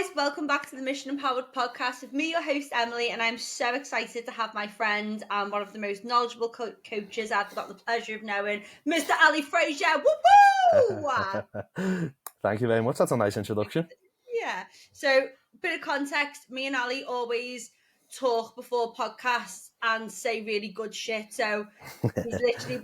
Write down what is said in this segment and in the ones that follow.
guys, welcome back to the Mission Empowered podcast with me, your host Emily, and I'm so excited to have my friend and one of the most knowledgeable coaches I've got the pleasure of knowing, Mr. Ali Fraser. Woo-hoo! Thank you very much. That's a nice introduction. Yeah. So, bit of context, me and Ali always talk before podcasts and say really good shit. So he's literally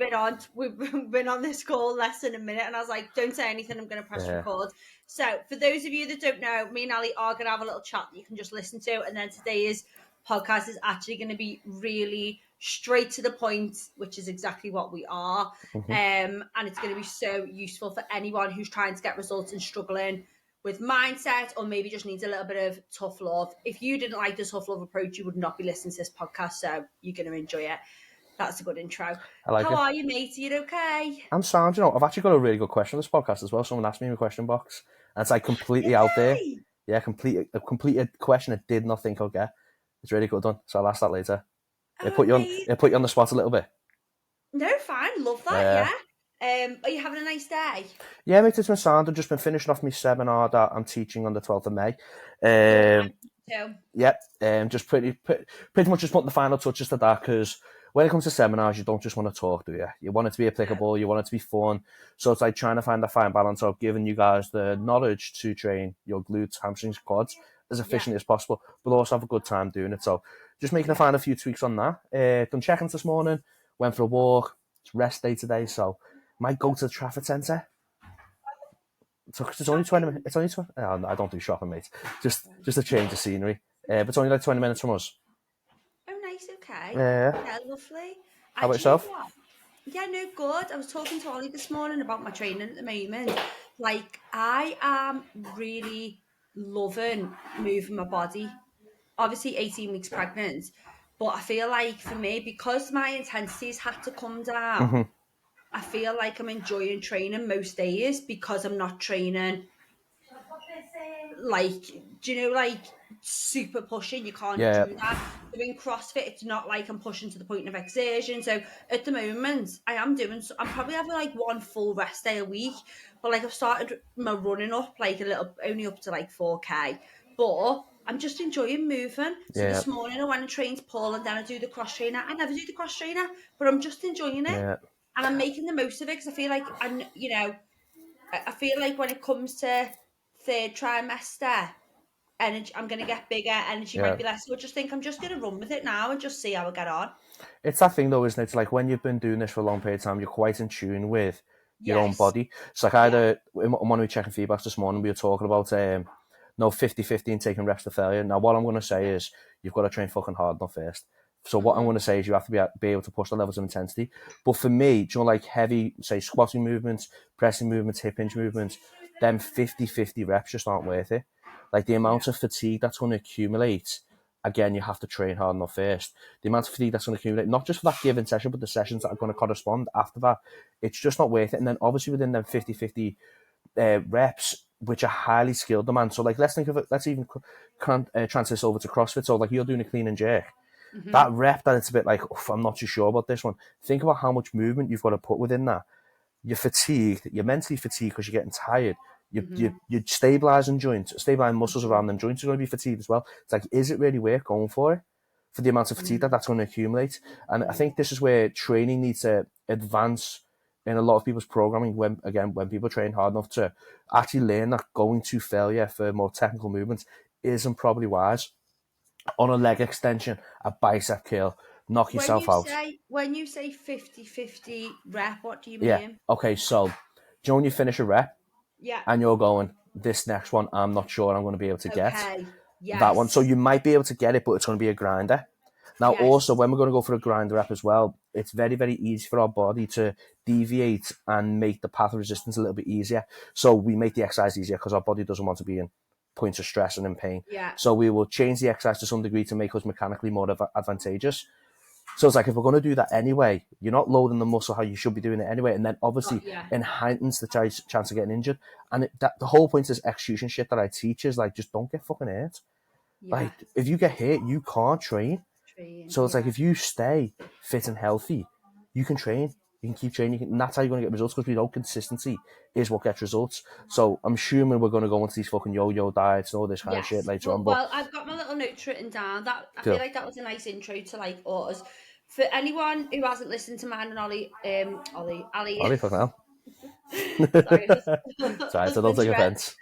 we've been on this call less than a minute, and I was like, don't say anything, I'm going to press record. So for those of you that don't know, me and Ali are going to have a little chat that you can just listen to, and then today's podcast is actually going to be really straight to the point, which is exactly what we are. And it's going to be so useful for anyone who's trying to get results and struggling with mindset, or maybe just needs a little bit of tough love. If you didn't like the tough love approach, you would not be listening to this podcast, so you're going to enjoy it. That's a good intro. How are you, mate? Are you okay? I'm sound. You know, I've actually got a really good question on this podcast as well. Someone asked me in the question box, and it's like completely out there. Yeah, a complete question I did not think I'd get. It's really good one, so I'll ask that later. It put you on the spot a little bit. No, fine. Love that. Yeah. Are you having a nice day? Yeah, mate, it's been sound. I've just been finishing off my seminar that I'm teaching on the 12th of May. Just pretty much just putting the final touches to that, because when it comes to seminars, you don't just want to talk, do you? You want it to be applicable, you want it to be fun. So it's like trying to find a fine balance of giving you guys the knowledge to train your glutes, hamstrings, quads as efficiently as possible, but also have a good time doing it. So just making a few tweaks on that. Done check-ins this morning, went for a walk. It's rest day today, so might go to the Trafford Centre. So it's only 20 minutes. It's only 20. Oh, I don't do shopping, mate. Just a change of scenery. But it's only like 20 minutes from us. Oh, nice. Okay. Yeah, lovely. How about yourself? Yeah, no, good. I was talking to Ollie this morning about my training at the moment. Like, I am really loving moving my body. Obviously, 18 weeks pregnant. But I feel like for me, because my intensities had to come down, I feel like I'm enjoying training most days because I'm not training like, do you know, like super pushing. You can't do that. Doing CrossFit, it's not like I'm pushing to the point of exertion. So at the moment, I'm probably having like one full rest day a week, but like I've started my running up like a little, only up to like 4K, but I'm just enjoying moving. So this morning I went and trained Paul, and then I do the cross trainer. I never do the cross trainer, but I'm just enjoying it, and I'm making the most of it, because I feel like I feel like when it comes to third trimester, energy, I'm going to get bigger, energy might be less. So I just think I'm just going to run with it now and just see how I get on. It's that thing though, isn't it? It's like when you've been doing this for a long period of time, you're quite in tune with your own body. It's like in one of my checking feedbacks this morning, we were talking about 50-50 and taking reps to failure. Now what I'm going to say is you've got to train fucking hard enough first. So what I'm going to say is you have to be able to push the levels of intensity. But for me, do you know, like heavy, say, squatting movements, pressing movements, hip hinge movements, them 50-50 reps just aren't worth it. Like the amount of fatigue that's going to accumulate, again, you have to train hard enough first. The amount of fatigue that's going to accumulate, not just for that given session, but the sessions that are going to correspond after that, it's just not worth it. And then obviously within them 50-50 reps, which are highly skilled demand. So like, let's think of it, let's even transfer this over to CrossFit. So like you're doing a clean and jerk. That rep that it's a bit like, I'm not too sure about this one. Think about how much movement you've got to put within that. You're fatigued. You're mentally fatigued because you're getting tired. You're stabilising joints, stabilising muscles around them joints are going to be fatigued as well. It's like, is it really worth going for it? For the amount of fatigue that's going to accumulate? And I think this is where training needs to advance in a lot of people's programming when people train hard enough to actually learn that going to failure for more technical movements isn't probably wise. On a leg extension, a bicep curl, knock yourself out. When you say 50-50 rep, what do you mean? Yeah. Okay, so do you know when you finish a rep? Yeah. And you're going, this next one, I'm not sure I'm going to be able to get that one. So you might be able to get it, but it's going to be a grinder. Now, also, when we're going to go for a grinder rep as well, it's very, very easy for our body to deviate and make the path of resistance a little bit easier. So we make the exercise easier because our body doesn't want to be in points of stress and in pain. Yeah. So we will change the exercise to some degree to make us mechanically more advantageous. So it's like, if we're going to do that anyway, you're not loading the muscle how you should be doing it anyway. And then obviously it heightens the chance of getting injured. And the whole point is execution shit that I teach is like, just don't get fucking hurt. Yeah. Like, if you get hurt, you can't train. So it's like, if you stay fit and healthy, you can train. You can keep training, and that's how you're going to get results, because we know consistency is what gets results. So I'm assuming we're going to go into these fucking yo-yo diets and all this kind of shit Yes. later on. But Well, I've got my little notes written down. That I feel cool. like that was a nice intro to like us. For anyone who hasn't listened to mine and Ali, Ollie, fucking hell. sorry, Sorry, so don't husband take Shred. offence.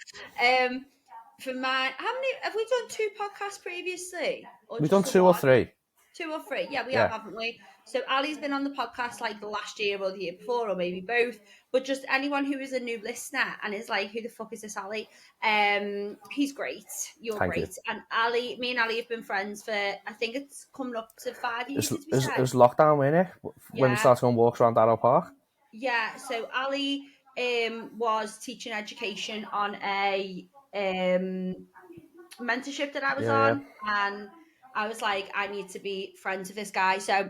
For mine, how many have we done? 2 podcasts previously, or We've just done the 2 or one? 3. 2 or 3? Yeah, we have, Yeah. haven't we? So Ali's been on the podcast like the last year or the year before, or maybe both. But just anyone who is a new listener and is like, "Who the fuck is this Ali?" He's great. You're Thank you. great. And me and Ali have been friends for, I think it's coming up to 5 years. Did we It say? was lockdown, wasn't it? When we Yeah, started going walks around Darrow Park. yeah. So Ali was teaching education on a mentorship that I was Yeah, yeah. on, and I was like, I need to be friends with this guy. So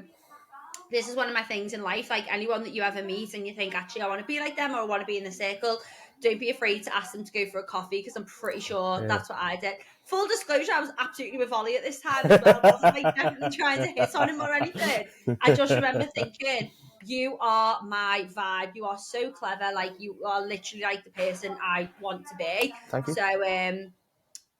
this is one of my things in life. Like anyone that you ever meet and you think, actually, I want to be like them or I want to be in the circle, don't be afraid to ask them to go for a coffee, because I'm pretty sure Yeah. that's what I did. Full disclosure, I was absolutely with Ollie at this time as well. I wasn't like definitely trying to hit on him or anything. I just remember thinking, you are my vibe. You are so clever. Like you are literally like the person I want to be. Thank you.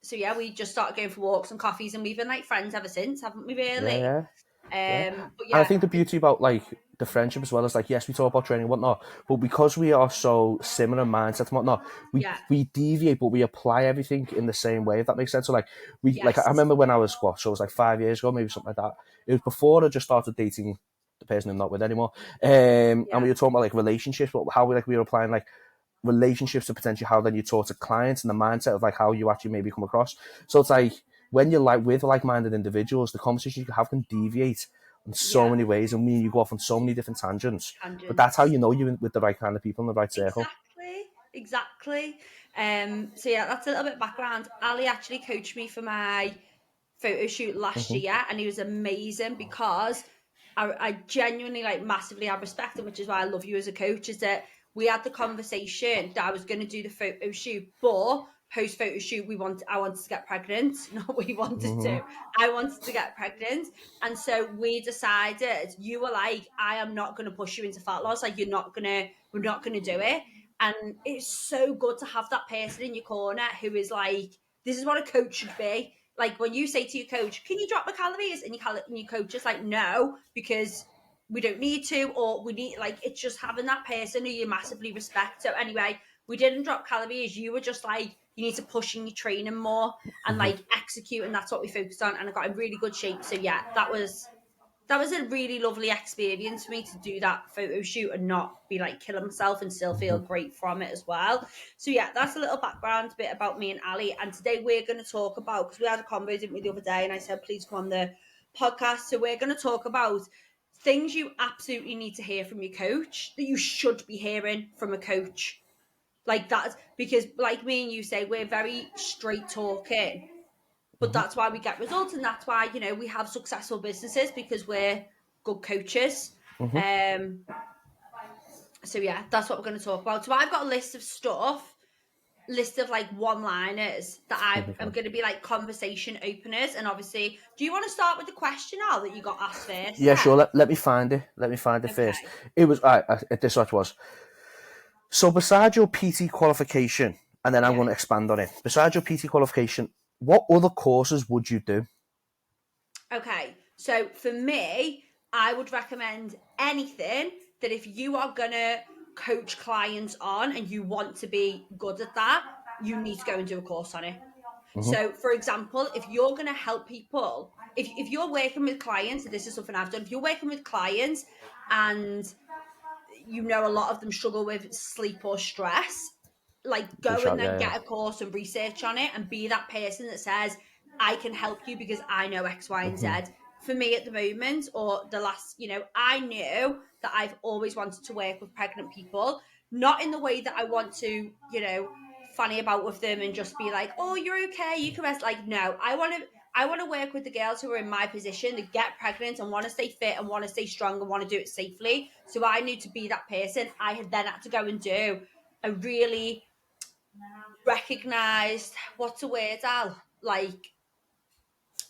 So yeah, we just started going for walks and coffees, and we've been like friends ever since, haven't we? Yeah, Really? yeah. Yeah. But And I yeah, think the beauty about like the friendship as well is like, yes, we talk about training and whatnot, but because we are so similar in mindset and whatnot, yeah, we deviate, but we apply everything in the same way, if that makes sense. So like I yes, remember when I was so it was like 5 years ago, maybe something like that. It was before I just started dating the person I'm not with anymore. And yeah, we were talking about like relationships, but how we were applying like relationships to potentially how then you talk to clients, and the mindset of like how you actually maybe come across. So it's like when you're like with like-minded individuals, the conversations you have can deviate in so yeah. many ways, and you go off on so many different tangents. But that's how Tangents. you know you're with the right kind of people in the right circle. Exactly. So yeah, that's a little bit of background. Ali actually coached me for my photo shoot last Mm-hmm. year, and he was amazing because I genuinely like massively have respect him, which is why I love you as a coach. Is that we had the conversation that I was going to do the photo shoot, but post photo shoot I wanted to get pregnant. Not we wanted Mm-hmm. to. I wanted to get pregnant, and so we decided. You were like, I am not going to push you into fat loss. Like we're not gonna do it. And it's so good to have that person in your corner who is like, this is what a coach should be. Like when you say to your coach, can you drop the calories? And your coach is like, no, because we don't need to, or we need, like, it's just having that person who you massively respect. So anyway, we didn't drop calories. You were just like, you need to push in your training more and Mm-hmm. like execute. And that's what we focused on. And I got in really good shape. So yeah, that was a really lovely experience for me to do that photo shoot and not be like killing myself and still feel great from it as well. So yeah, that's a little background bit about me and Ali. And today we're going to talk about, because we had a convo, didn't we, the other day, and I said please come on the podcast. So we're going to talk about things you absolutely need to hear from your coach, that you should be hearing from a coach. Like that, because like me and you say, we're very straight talking, but Mm-hmm. that's why we get results, and that's why we have successful businesses, because we're good coaches. Mm-hmm. um so yeah, that's what we're going to talk about. So I've got a list of like one liners that I'm going to be like conversation openers. And obviously, do you want to start with the question, Al, that you got asked first Yeah, sure. then? Let me find it. Let me find it first. Okay. It was this what it was. So besides your PT qualification, and then I'm Yeah. going to expand on it. Besides your PT qualification, what other courses would you do? Okay, so for me, I would recommend anything that if you are gonna coach clients on and you want to be good at that, you need to go and do a course on it. Mm-hmm. So, for example, if you're gonna help people, if you're working with clients, and this is something I've done, if you're working with clients and a lot of them struggle with sleep or stress, like Good go and shot. then Yeah, yeah. get a course and research on it and be that person that says, I can help you because I know X, Y, and Z. Mm-hmm. For me at the moment, or the last, I knew that I've always wanted to work with pregnant people, not in the way that I want to, funny about with them and just be like, oh, you're okay, you can rest. Like, no, I want to work with the girls who are in my position that get pregnant and want to stay fit and want to stay strong and want to do it safely. So I knew to be that person, I had then had to go and do a really recognized, what's the word, Al? Like,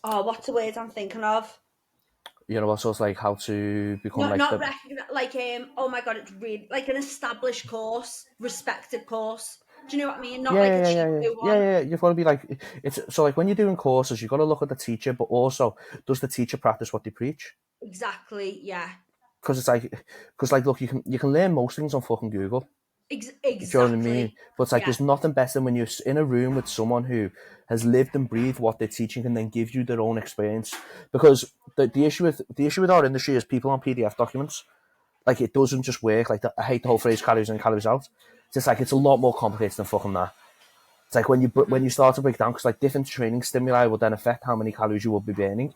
oh, what's the word I'm thinking of? You know, also it's like how to become like Not the like oh my god, it's really like an established course, respected course. Do you know what I mean? Not like a cheap one. yeah. You've got to be like it's so like when you're doing courses, you've got to look at the teacher, but also does the teacher practice what they preach? Exactly. Yeah. Because it's like, because like look, you can learn most things on fucking Google. Do you know what I mean? Exactly. But it's like Yeah. there's nothing better than when you're in a room with someone who has lived and breathed what they're teaching and then give you their own experience. Because the issue with our industry is people on PDF documents. Like it doesn't just work. Like I hate the whole phrase calories in, calories out. It's just like it's a lot more complicated than fucking that. It's like when you start to break down, because like different training stimuli will then affect how many calories you will be burning.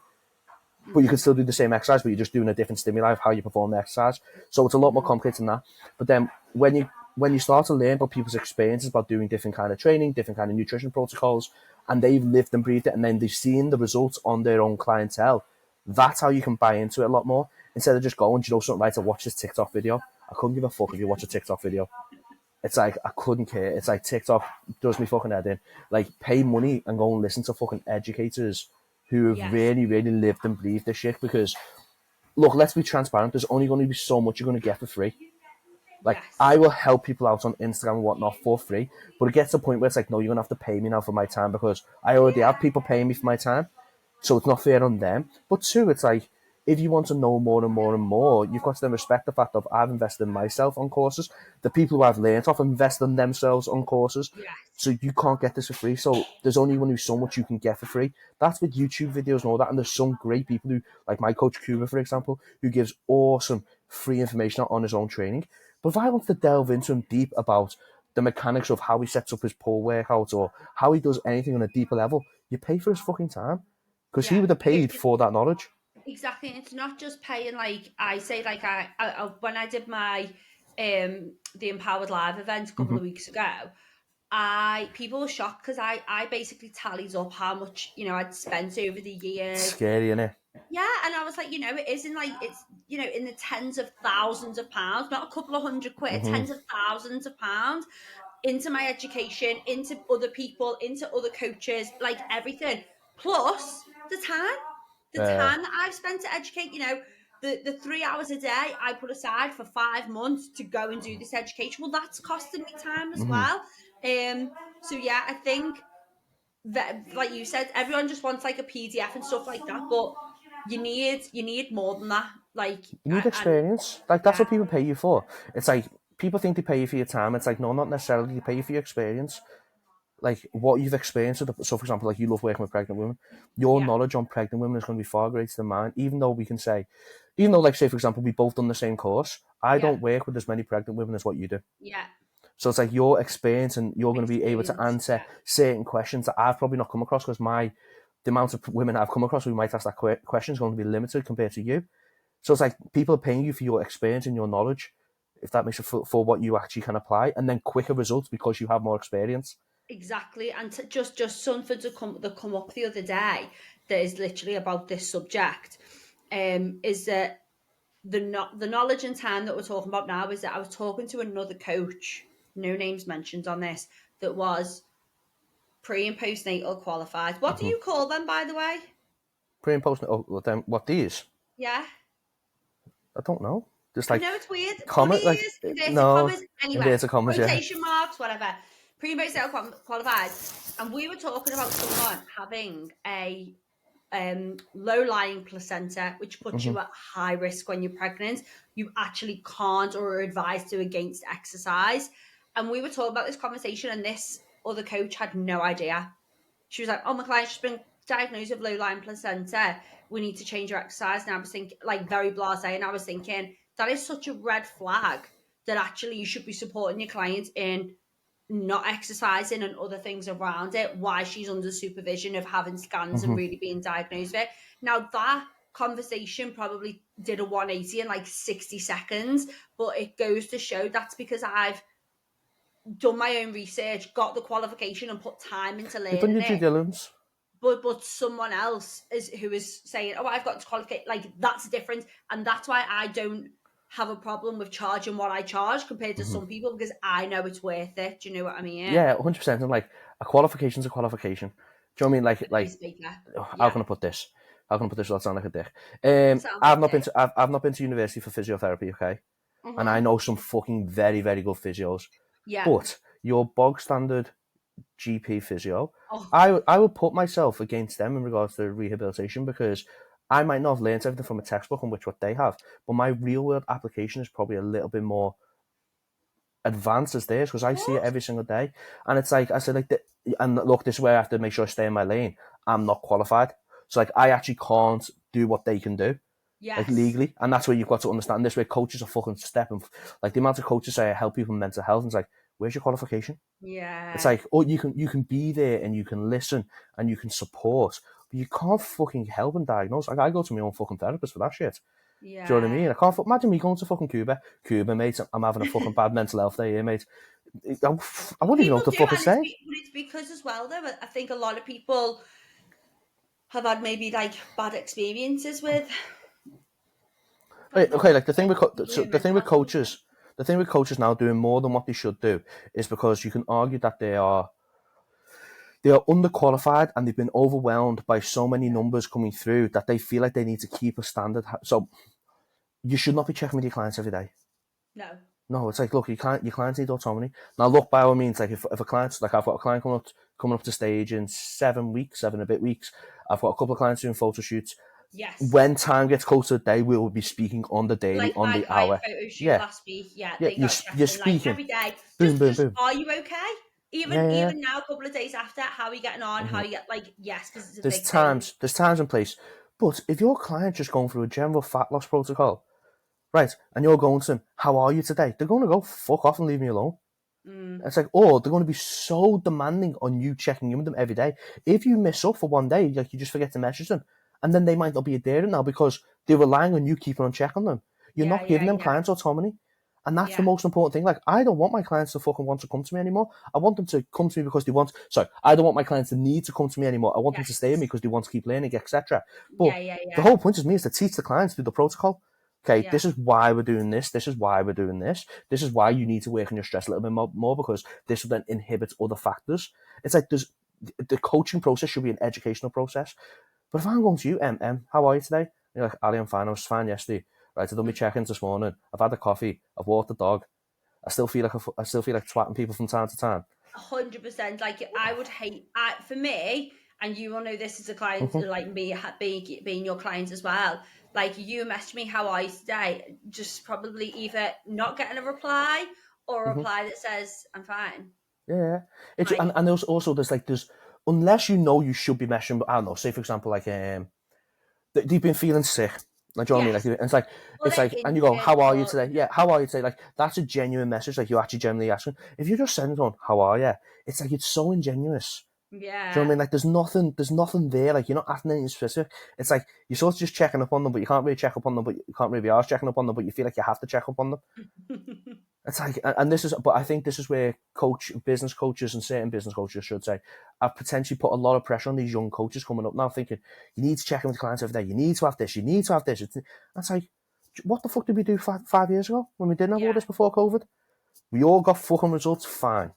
But you can still do the same exercise, but you're just doing a different stimuli of how you perform the exercise. So it's a lot more complicated than that. But then when you start to learn about people's experiences about doing different kind of training, different kind of nutrition protocols, and they've lived and breathed it, and then they've seen the results on their own clientele, that's how you can buy into it a lot more. Instead of just going, do you know something, right, to watch this TikTok video. I couldn't give a fuck if you watch a TikTok video. It's like, I couldn't care. It's like TikTok does me fucking head in. Like, pay money and go and listen to fucking educators who have Yes. really, really lived and breathed this shit. Because, look, let's be transparent. There's only going to be so much you're going to get for free. Like, Yes. I will help people out on Instagram and whatnot for free. But it gets to a point where it's like, no, you're going to have to pay me now for my time because I already have people paying me for my time. So it's not fair on them. But two, it's like, if you want to know more and more and more, you've got to then respect the fact that I've invested in myself on courses. The people who I've learned off invest in themselves on courses. Yes. So you can't get this for free. So there's only so much you can get for free. That's with YouTube videos and all that. And there's some great people who, like my coach Cuba, for example, who gives awesome free information on his own training. But if I want to delve into him deep about the mechanics of how he sets up his pull workout or how he does anything on a deeper level, you pay for his fucking time. Because he Yeah. would have paid for that knowledge. Exactly. It's not just paying, like I say, like I when I did my the Empowered Live event a couple of weeks ago, I people were shocked because I basically tallied up how much I'd spent over the It's years. scary, isn't it? Yeah, and I was like, it isn't like it's in the tens of thousands of pounds, not a couple of hundred quid, tens of thousands of pounds into my education, into other people, into other coaches, like everything. Plus the Uh, time that I've spent to educate, the 3 hours a day I put aside for 5 months to go and do this education. Well, that's costing me time as well. So yeah, I think that, like you said, everyone just wants like a PDF and stuff like that, but you need more than that. Like, you need and experience. Like, that's yeah, what people pay you for. It's like, people think they pay you for your time. It's like, no, not necessarily. They pay you for your experience. Like, what you've experienced. So, for example, like you love working with pregnant women. Your yeah, knowledge on pregnant women is going to be far greater than mine. Even though, like, say, for example, we both done the same course, I yeah, don't work with as many pregnant women as what you do. yeah. So it's like your experience, and you're going to be able to Experience. answer Yeah, certain questions that I've probably not come across, because the amount of women I've come across who might ask that question is going to be limited compared to you. So it's like people are paying you for your experience and your knowledge, if that makes it for what you actually can apply, and then quicker results because you have more experience. exactly. And just something to come up the other day that is literally about this subject. Is that the knowledge and time that we're talking about now? Is that I was talking to another coach, no names mentioned on this, that was pre and postnatal qualified. What do you call them, by the way? Pre and post. Oh, well, then what these? Yeah. I don't know. Just I like know it's weird. comment, like Bunnies, inverted no commas, anyway, inverted commas. Yeah. quotation marks, whatever. Pre and postnatal qualified. And we were talking about someone having a low lying placenta, which puts you at high risk when you're pregnant. You actually can't or are advised to against exercise. And we were talking about this conversation, and this other coach had no idea. She was like, "Oh, my client's just been diagnosed with low lying placenta. We need to change her exercise." And I was thinking, like, very blasé, and I was thinking that is such a red flag that actually you should be supporting your client in not exercising and other things around it, why she's under supervision of having scans and really being diagnosed with it. Now, that conversation probably did a 180 in like 60 seconds, but it goes to show that's because I've done my own research, got the qualification, and put time into You've done your learning due it. diligence. But someone else who is saying, "Oh, I've got to qualify," like, that's different, and that's why I don't have a problem with charging what I charge compared to some people, because I know it's worth it. Do you know what I mean? Yeah, 100%. And like a qualification's a qualification. Do you know what I mean? A piece of paper. How Yeah. can I put this? How can I put this without sounding like a dick? Sounds I've like not been it. to I've not been to university for physiotherapy, okay? And I know some fucking very, very good physios. Yeah. But your bog standard GP physio, Oh, I would put myself against them in regards to rehabilitation, because I might not have learned everything from a textbook on which what they have, but my real world application is probably a little bit more advanced as theirs, because I see it what? every single day. And it's like I said, and look, this is where I have to make sure I stay in my lane. I'm not qualified, so like I actually can't do what they can do, like Yes. legally, and that's where you've got to understand this. Where coaches are fucking stepping, like the amount of coaches say I help people with mental health, and it's like, where's your qualification? It's Yeah. like, oh, you can be there and you can listen and you can support, but you can't fucking help and diagnose. Like I go to my own fucking therapist for that shit. Do you know what I Yeah. mean? I can't imagine me going to fucking Cuba, mate. I'm having a fucking bad mental health day here, mate. I wouldn't even know what People to do, fucking and say. it's because as well, though, I think a lot of people have had maybe like bad experiences with, I don't Okay, know, like the thing with people with the thing mental with health stuff. coaches now doing more than what they should do is because you can argue that they are underqualified and they've been overwhelmed by so many numbers coming through that they feel like they need to keep a standard. So you should not be checking with your clients every day. No. No, it's like, look, your clients need autonomy. Now, look, by all means, like if a client's like, I've got a client coming up to stage in 7 weeks, 7 and a bit weeks. I've got a couple of clients doing photo shoots. Yes. When time gets closer to the day, we will be speaking on the daily, Like on my the client hour. photo shoot Yeah, last week, yeah, yeah, they got you're checked in like speaking. every day. Boom, boom, Just boom. are you okay? Yeah, yeah. Even now, a couple of days after, how are you getting on? How Mm-hmm. you get like yes, because it's a There's big thing. times and place. But if your client's just going through a general fat loss protocol, right, and you're going to them, how are you today? They're going to go fuck off and leave me alone. Mm. It's like, or they're going to be so demanding on you checking in with them every day. If you miss up for one day, like you just forget to message them, and then they might not be adherent now because they're relying on you keeping on checking them. You're Yeah, not yeah, giving them yeah, clients autonomy. And that's the yeah. most important thing. Like, I don't want my clients to fucking want to come to me anymore. I want them to come to me because they want. Sorry, I don't want my clients to need to come to me anymore. I want them to stay with me Yes. because they want to keep learning, etc. But Yeah, yeah, the yeah. whole point is me is to teach the clients through the protocol. Okay, Yeah. this is why we're doing this. This is why we're doing this. This is why you need to work on your stress a little bit more because this will then inhibit other factors. It's like the coaching process should be an educational process. But if I'm going to you, how are you today? And you're like, Ali, I'm fine. I was fine yesterday. Right, I've done my check-ins this morning. I've had a coffee. I've walked the dog. I still feel like twatting people from time to time. 100%. Like I would hate, for me, and you will know this as a client, Mm-hmm. like me being your client as well. Like you message me, how are you today? Just probably either not getting a reply or a Mm-hmm. reply that says I'm fine. Yeah, it's Like and also there's unless you know you should be meshing. But I don't know. Say for example, like they've been feeling sick. Like, do you know what I yes, mean? Like, or it's they're like, and you go, injured, "How are you or today?" Yeah, how are you today? Like, that's a genuine message. Like, you actually genuinely asking. If you just send one, "How are you?" It's like it's so ingenuous. Do you know what I yeah, mean? Like, there's nothing there. Like, you're not asking anything specific. It's like you're sort of just checking up on them, but you can't really check up on them, but you can't really be arsed checking up on them, but you feel like you have to check up on them. It's like, and this is, but I think this is where business coaches and certain business coaches should say, I've potentially put a lot of pressure on these young coaches coming up now, thinking you need to check in with clients every day. You need to have this. You need to have this. It's like, what the fuck did we do 5 years ago when we didn't have all yeah, this before COVID? We all got fucking results fine.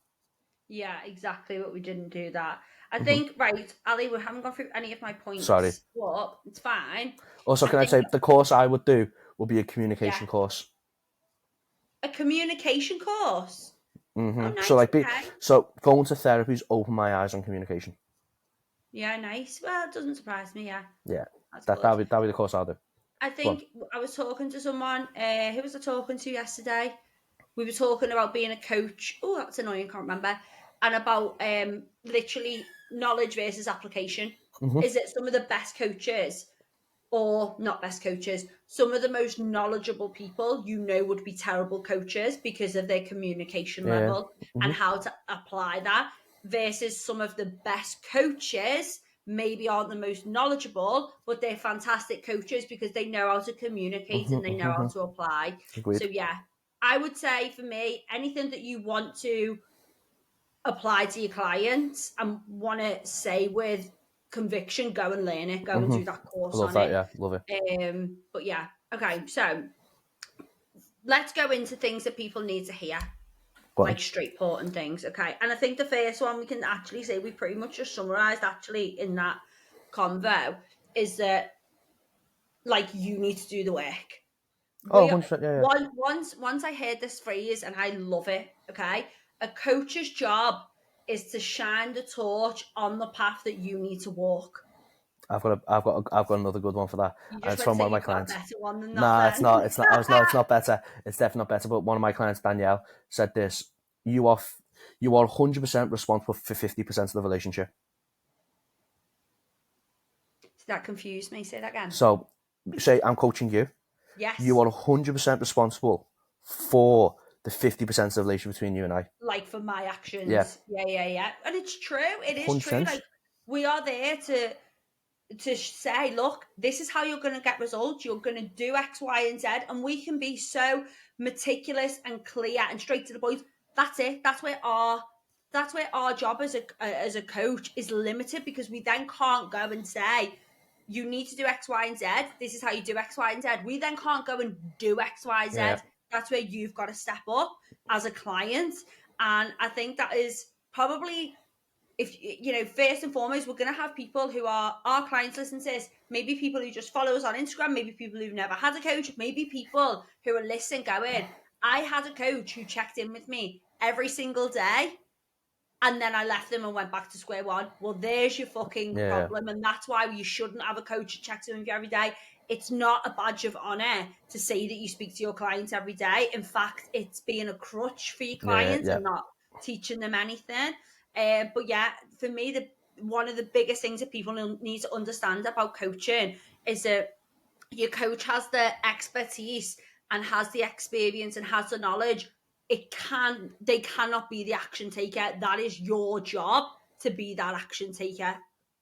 yeah, exactly. But we didn't do that. I Mm-hmm. think right, Ali. We haven't gone through any of my Sorry. points, but it's fine. Also, I can I think say the course I would do would be a yeah, communication course. a communication course. Oh, So nice. like, Okay. so going to therapy's opened my eyes on communication. Yeah, nice. Well, it doesn't surprise me. Yeah, Yeah, that's that good. that would be the course I'll do. I Go on. think I was talking to someone. Who was I talking to yesterday? We were talking about being a coach. Oh, that's annoying. Can't remember. And about literally knowledge versus application. Mm-hmm. Is it some of the best coaches or not best coaches? Some of the most knowledgeable people would be terrible coaches because of their communication Yeah. level and Mm-hmm. how to apply that versus some of the best coaches maybe aren't the most knowledgeable, but they're fantastic coaches because they know how to communicate Mm-hmm. and they know how Mm-hmm. to apply. So Agreed. yeah, I would say for me, anything that you want to apply to your clients and want to say with conviction, go and learn it, go and Mm-hmm. do that I course love on that. it. Yeah, love it. But yeah, okay, so let's go into things that people need to hear, Go on. like straight port and things. Okay, and I think the first one we can actually say we pretty much just summarized actually in that convo is that like you need to do the work. Oh, 100%, yeah. Once I heard this phrase and I love it. Okay, a coach's job is to shine the torch on the path that you need to walk. I've got another good one for that. You And just it's went to from say one of my you've got a clients. better one than that. Nah, Then it's not. It's not. I was no. It's not better. It's definitely not better. But one of my clients, Danielle, said this: you are 100% responsible for 50% of the relationship. That confused me. Say that again. So, say I'm coaching you. Yes. You are 100% responsible for the 50% of the relationship between you and I. Like for my actions. Yeah. Yeah. And it's true. It is 100%. true. Like we are there to say, look, this is how you're going to get results. You're going to do X, Y, and Z, and we can be so meticulous and clear and straight to the point. That's it. That's where our job as a coach is limited, because we then can't go and say, you need to do X, Y, and Z. This is how you do X, Y, and Z. We then can't go and do X, Y, Z. Yeah. That's where you've got to step up as a client. And I think that is probably, if you know, first and foremost, we're going to have people who are our clients listen to this, maybe people who just follow us on Instagram, maybe people who've never had a coach, maybe people who are listening going, I had a coach who checked in with me every single day, and then I left them and went back to square one. Well, there's your fucking problem. And that's why you shouldn't have a coach who checks in with you every day. It's not a badge of honor to say that you speak to your clients every day. In fact, it's being a crutch for your clients and not teaching them anything. But yeah, for me, one of the biggest things that people need to understand about coaching is that your coach has the expertise and has the experience and has the knowledge. They cannot be the action taker. That is your job, to be that action taker.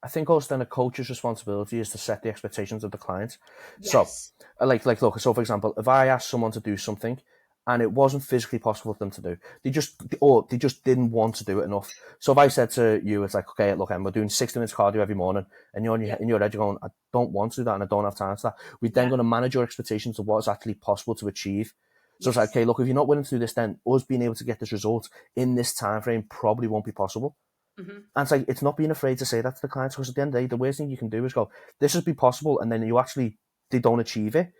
I think also then a coach's responsibility is to set the expectations of the client. Yes. So, like look, so for example, if I asked someone to do something and it wasn't physically possible for them to do, they just didn't want to do it enough. So if I said to you, it's like, okay, look, we're doing 60 minutes cardio every morning, and you're in your head, you're going, I don't want to do that and I don't have time for that. We're then going to manage your expectations of what is actually possible to achieve. So it's like, okay, look, if you're not willing to do this, then us being able to get this result in this time frame probably won't be possible. Mm-hmm. And it's like, it's not being afraid to say that to the clients, because at the end of the day, the worst thing you can do is go, this would be possible, and then they don't achieve it,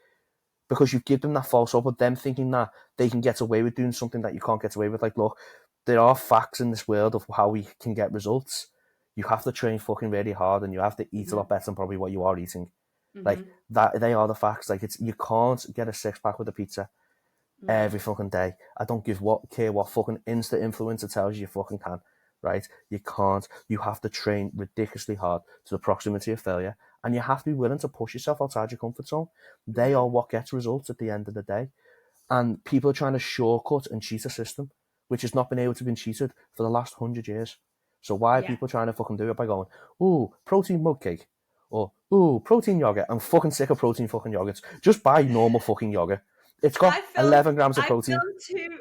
because you give them that false hope of them thinking that they can get away with doing something that you can't get away with. Like, look, there are facts in this world of how we can get results. You have to train fucking really hard, and you have to eat a lot better than probably what you are eating. Like, that, they are the facts. Like, you can't get a six-pack with a pizza every fucking day. I don't care what fucking Insta influencer tells you fucking can. Right? You can't. You have to train ridiculously hard to the proximity of failure, and you have to be willing to push yourself outside your comfort zone. They are what gets results at the end of the day. And people are trying to shortcut and cheat a system which has not been able to be cheated for the last 100 years. So why are people trying to fucking do it by going, ooh, protein mug cake, or ooh, protein yogurt? I'm fucking sick of protein fucking yogurts. Just buy normal fucking yogurt. It's got 11 grams of protein.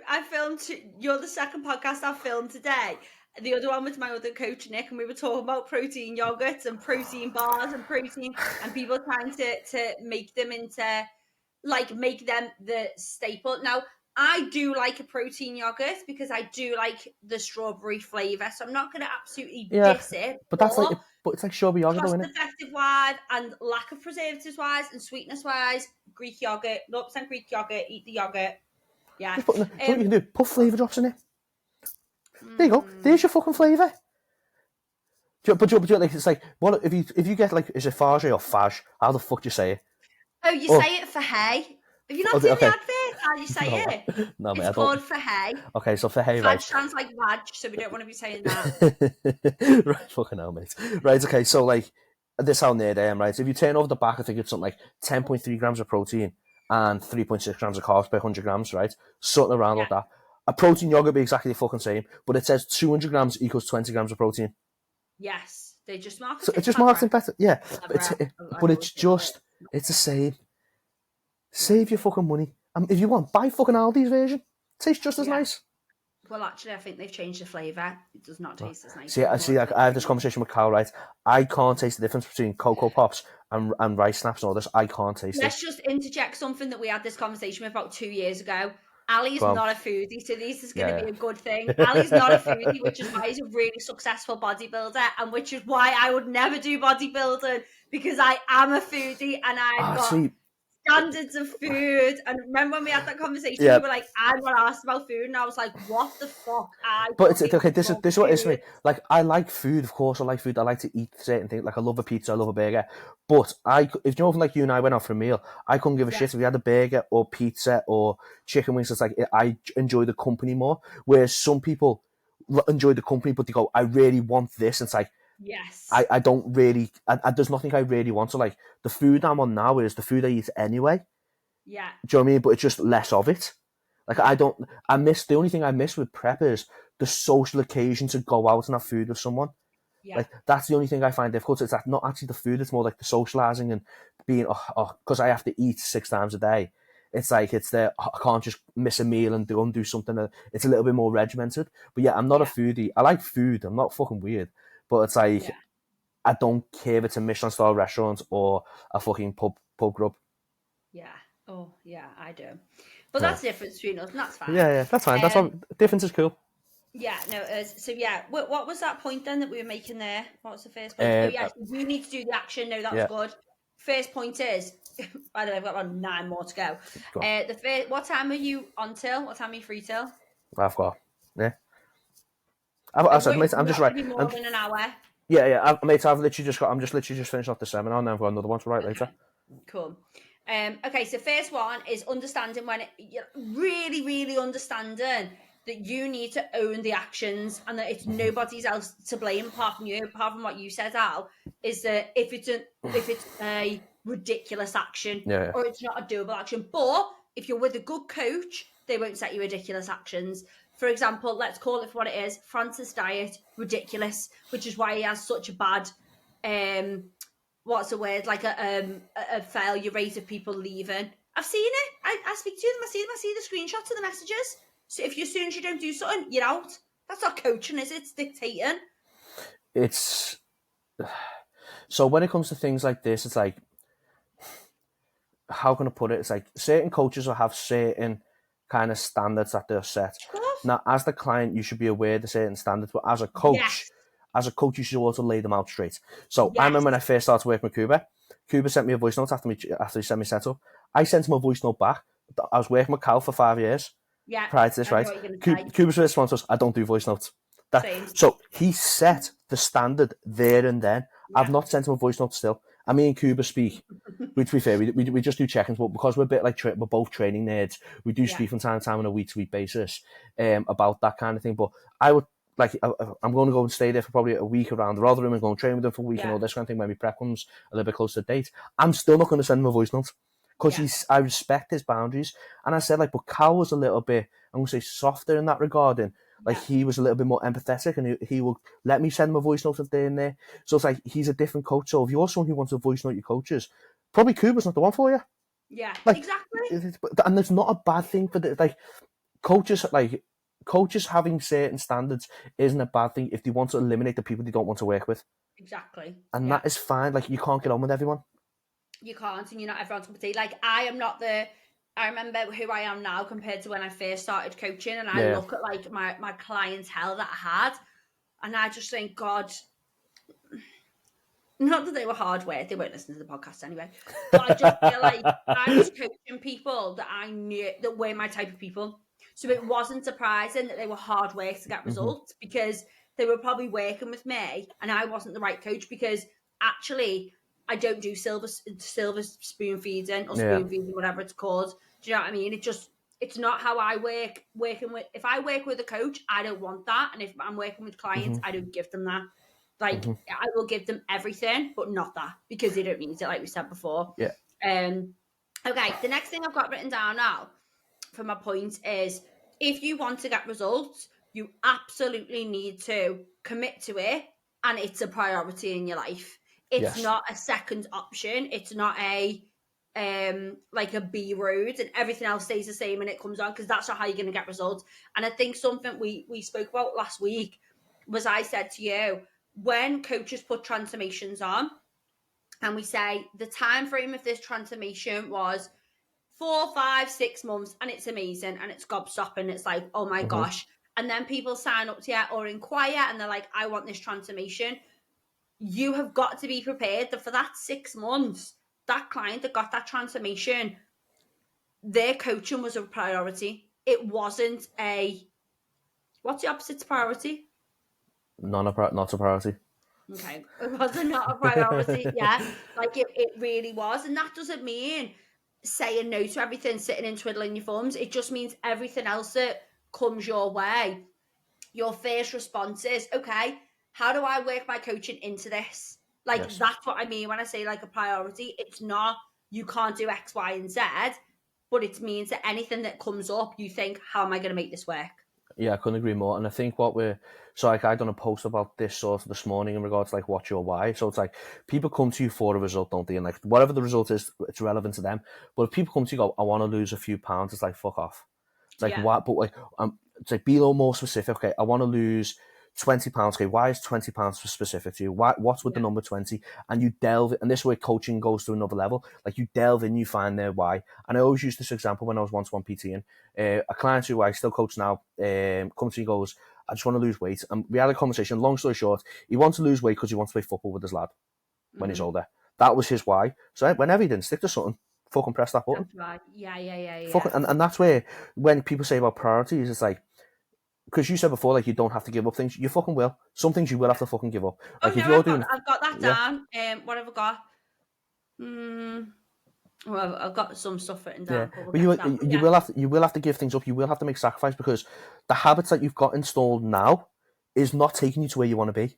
I filmed two. You're the second podcast I've filmed today. The other one was my other coach, Nick, and we were talking about protein yogurts and protein bars and protein, and people trying to make them into, like, make them the staple. Now, I do like a protein yogurt because I do like the strawberry flavour, so I'm not going to absolutely diss it. But that's like, but it's like strawberry yogurt, isn't it? Cost-effective wise and lack of preservatives wise and sweetness wise, Greek yogurt, 0% Greek yogurt, eat the yogurt. Yeah. Just what you can do, put flavour drops in it. There you go. There's your fucking flavour. But like, it's like, what if you get, like, is it Farge or Faj? How the fuck do you say it? Oh, you say it for hay. Have you not seen the advert? How do you say it? No, it's called for hay. Okay, so for hay, Faj right? sounds like Raj, so we don't want to be saying that. Right, fucking hell, mate. Right, okay, so, like, this how near I am, right? If you turn over the back, I think it's something like 10.3 grams of protein and 3.6 grams of carbs per 100 grams, right? Something around like that. A protein yogurt would be exactly the fucking same, but it says 200 grams equals 20 grams of protein. Yes, they just market it. It just marks it better, yeah. But it's the same. Save your fucking money. If you want, buy fucking Aldi's version. Tastes just as nice. Well, actually, I think they've changed the flavour. It does not taste as nice. See, like, I have this conversation with Carl, right? I can't taste the difference between Cocoa Pops and rice snaps and all this. I can't taste it. Let's just interject something that we had this conversation with about 2 years ago. Ali's not a foodie, so this is going to be a good thing. Yeah. Ali's not a foodie, which is why he's a really successful bodybuilder, and which is why I would never do bodybuilding, because I am a foodie and I've got standards of food. And remember when we had that conversation, you were like, I'm not asked about food, and I was like, what the fuck? But it's okay. This is what it is for me. Like, I like food, of course. I like food. I like to eat certain things. Like, I love a pizza. I love a burger. But if you know, like you and I went out for a meal, I couldn't give a shit if we had a burger or pizza or chicken wings. It's like I enjoy the company more. Whereas some people enjoy the company, but they go, I really want this. And it's like, yes, I don't really. There's nothing I really want. So like the food I'm on now is the food I eat anyway. Yeah. Do you know what I mean? But it's just less of it. Like, the only thing I miss with prep is the social occasion to go out and have food with someone. Yeah. Like, that's the only thing I find difficult. It's not actually the food, it's more like the socialising and being, because I have to eat 6 times a day. It's like, I can't just miss a meal and go and do something. It's a little bit more regimented. But yeah, I'm not a foodie. I like food. I'm not fucking weird. But it's like, I don't care if it's a Michelin-star restaurant or a fucking pub grub. Yeah. Oh, yeah, I do. But that's the difference between us, and that's fine. Yeah, that's fine. That's all. Difference is cool. Yeah, no, so yeah, what was that point then that we were making there? What was the first point? You need to do the action. No, that's good. First point is, by the way, I've got about 9 more to go. What time are you on till? What time are you free till? I've got, I said, mate, I'm just right. More than an hour. Yeah, mate, I'm just literally just finishing off the seminar, and then I've got another one to write later. Cool. Okay, so first one is understanding you're really, really understanding that you need to own the actions and that it's nobody's else to blame apart from you, apart from what you said, Al, is that if it's a ridiculous action or it's not a doable action, but if you're with a good coach, they won't set you ridiculous actions. For example, let's call it for what it is. Francis' diet, ridiculous, which is why he has such a bad, what's the word, like a failure rate of people leaving. I've seen it. I speak to them. I see the screenshots of the messages. So if as soon as you don't do something, you're out. That's not coaching, is it? It's dictating. So when it comes to things like this, it's like, how can I put it? It's like certain coaches will have certain kind of standards that they're set. Now, as the client, you should be aware of the certain standards, but as a coach, you should also lay them out straight. So I remember when I first started working with Cuba sent me a voice note after he sent me set up. I sent him a voice note back. I was working with Cal for 5 years. Yeah. Prior to this, right? Cuba's response was, I don't do voice notes. So he set the standard there and then. I've not sent him a voice note still. And me and Cuba speak. To be fair, we just do check-ins, but because we're a bit like we're both training nerds, we do speak from time to time on a week-to-week basis about that kind of thing. But I would, like, I'm going to go and stay there for probably a week around the other room and go and train with them for a week and all this kind of thing when my prep comes a little bit closer to date. I'm still not going to send him a voice note because I respect his boundaries. And I said, like, but Cal was a little bit, I'm going to say, softer in that regard. And like, he was a little bit more empathetic and he will let me send him a voice note if they're in there. So it's like, he's a different coach. So if you're someone who wants to voice note your coaches, probably Cuba's not the one for you. Yeah, like, exactly. And there's not a bad thing for coaches having certain standards isn't a bad thing if they want to eliminate the people they don't want to work with. Exactly. And that is fine. Like, you can't get on with everyone. You can't, and you're not everyone's cup of tea. Like, I remember who I am now compared to when I first started coaching, and I look at like my clientele that I had, and I just think, God, not that they were hard work, they won't listen to the podcast anyway, but I just feel like I was coaching people that I knew that were my type of people. So it wasn't surprising that they were hard work to get results because they were probably working with me and I wasn't the right coach because actually I don't do silver spoon feeding or spoon feeding, whatever it's called. Do you know what I mean? It's not how I work. If I work with a coach, I don't want that. And if I'm working with clients, I don't give them that. Like, I will give them everything, but not that because they don't need it, like we said before. Yeah. Okay, the next thing I've got written down now for my point is if you want to get results, you absolutely need to commit to it and it's a priority in your life. It's not a second option. It's not a like a B road and everything else stays the same and it comes on because that's not how you're going to get results. And I think something we spoke about last week was I said to you, when coaches put transformations on and we say the time frame of this transformation was 4, 5, 6 months, and it's amazing and it's gobstopping. It's like, oh my gosh. And then people sign up to you or inquire and they're like, I want this transformation. You have got to be prepared that for that 6 months, that client that got that transformation, their coaching was a priority. It wasn't what's the opposite to priority? Not a priority. Okay. It wasn't not a priority. Yeah. Like it really was. And that doesn't mean saying no to everything, sitting and twiddling your thumbs. It just means everything else that comes your way, your first response is, okay, how do I work my coaching into this? Like, Yes. that's what I mean when I say like a priority. It's not, you can't do X, Y, and Z, but it means that anything that comes up, you think, how am I going to make this work? Yeah, I couldn't agree more. And I think so like I done a post about this sort of this morning in regards to like what's your why. So it's like people come to you for a result, don't they? And like whatever the result is, it's relevant to them. But if people come to you go, I want to lose a few pounds, it's like fuck off. It's like what? But like it's like be a little more specific. Okay, I want to lose £20. Okay, why is £20 specific to you? What's with the number 20? And you delve, and this is where coaching goes to another level. Like you delve in, you find their why. And I always use this example when I was one-to-one PTing. A client who I still coach now comes to me and goes, I just want to lose weight. And we had a conversation. Long story short, he wants to lose weight because he wants to play football with his lad when he's older. That was his why. So whenever he didn't stick to something, fucking press that button. That's right. Yeah. Fucking, and that's where when people say about priorities, it's like, because you said before, like you don't have to give up things. You fucking will. Some things you will have to fucking give up. Like if you're doing, I've got that down. What have I got? Well, I've got some stuff written down. But you will have to give things up. You will have to make sacrifice because the habits that you've got installed now is not taking you to where you want to be.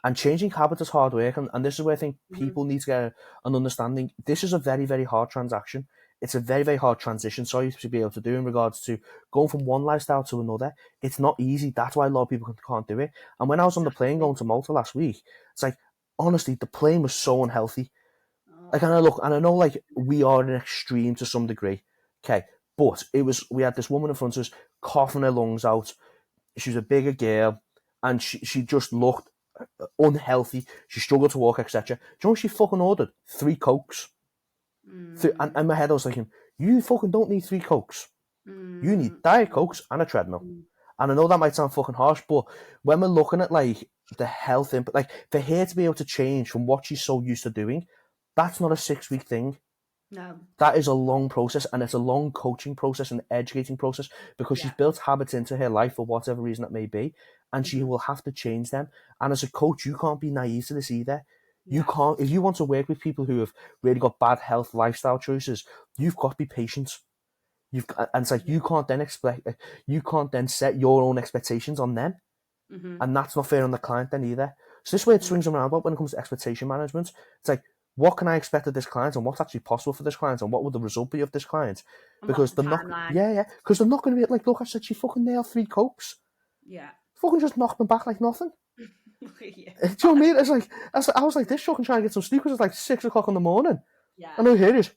And changing habits is hard work, and this is where I think people need to get an understanding. This is a very, very hard transaction. It's a very, very hard transition, sorry, to be able to do in regards to going from one lifestyle to another. It's not easy. That's why a lot of people can't do it. And when I was on the plane going to Malta last week, it's like, honestly, the plane was so unhealthy. Like, and I know, like, we are an extreme to some degree, okay, but we had this woman in front of us coughing her lungs out. She was a bigger girl, and she just looked unhealthy. She struggled to walk, etc. Do you know what she fucking ordered? 3 Cokes. And in my head, I was thinking, you fucking don't need 3 Cokes. You need Diet Cokes and a treadmill. And I know that might sound fucking harsh, but when we're looking at, like, the health input, like, for her to be able to change from what she's so used to doing, that's not a 6-week thing. No. That is a long process, and it's a long coaching process and educating process because she's built habits into her life for whatever reason that may be, and she will have to change them. And as a coach, you can't be naive to this either. You can't, if you want to work with people who have really got bad health lifestyle choices, you've got to be patient. And it's like you can't then set your own expectations on them, and that's not fair on the client then either. So this way it swings around about when it comes to expectation management. It's like, what can I expect of this client, and what's actually possible for this client, and what would the result be of this client? Because they're not, because they're not going to be like, look, I said she fucking nailed 3 Cokes. Yeah. Fucking just knocked them back like nothing. Do you know what I mean? It's like I was like this fucking trying to get some sleep because it's like 6 o'clock in the morning. Yeah. And here he is,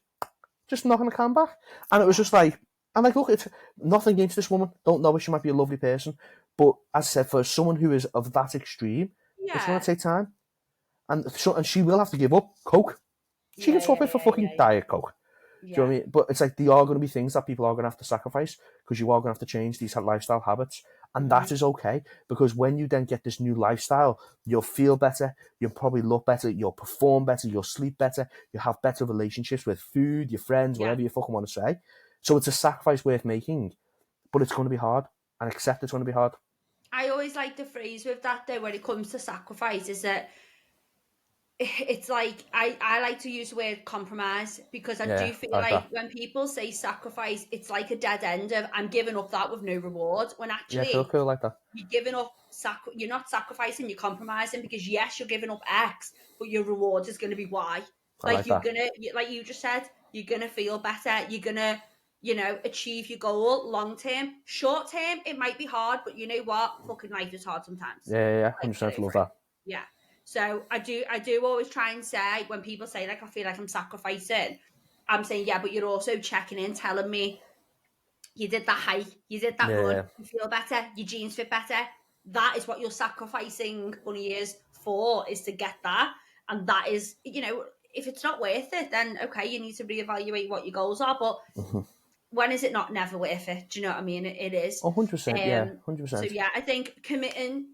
just knocking the can back, and it was just like, I'm like, look, it's nothing against this woman. Don't know if she might be a lovely person, but as I said, for someone who is of that extreme, it's going to take time. And she will have to give up Coke. She can swap it for fucking Diet Coke. Do you know what I mean? But it's like, there are going to be things that people are going to have to sacrifice because you are going to have to change these lifestyle habits. And that is okay, because when you then get this new lifestyle, you'll feel better, you'll probably look better, you'll perform better, you'll sleep better, you'll have better relationships with food, your friends, whatever you fucking want to say. So it's a sacrifice worth making, but it's going to be hard, and accept it's going to be hard. I always like the phrase with that though, when it comes to sacrifice, is that it's like I like to use the word compromise, because I do feel like when people say sacrifice, it's like a dead end of I'm giving up that with no reward, when actually cool like that. You're giving up you're not sacrificing, you're compromising, because yes, you're giving up X, but your reward is going to be Y. Like you're gonna, like you just said, you're gonna feel better, you're gonna, achieve your goal long term. Short term, it might be hard, but you know what? Fucking life is hard sometimes. 100% love that. Yeah. So I do always try and say, when people say like I feel like I'm sacrificing, I'm saying, yeah, but you're also checking in, telling me you did that hike, you did that run, you feel better, your jeans fit better. That is what you're sacrificing bunny ears for, is to get that. And that is, if it's not worth it, then okay, you need to reevaluate what your goals are. But when is it not never worth it? Do you know what I mean? It is. 100%, yeah, So 100%. yeah, I think committing,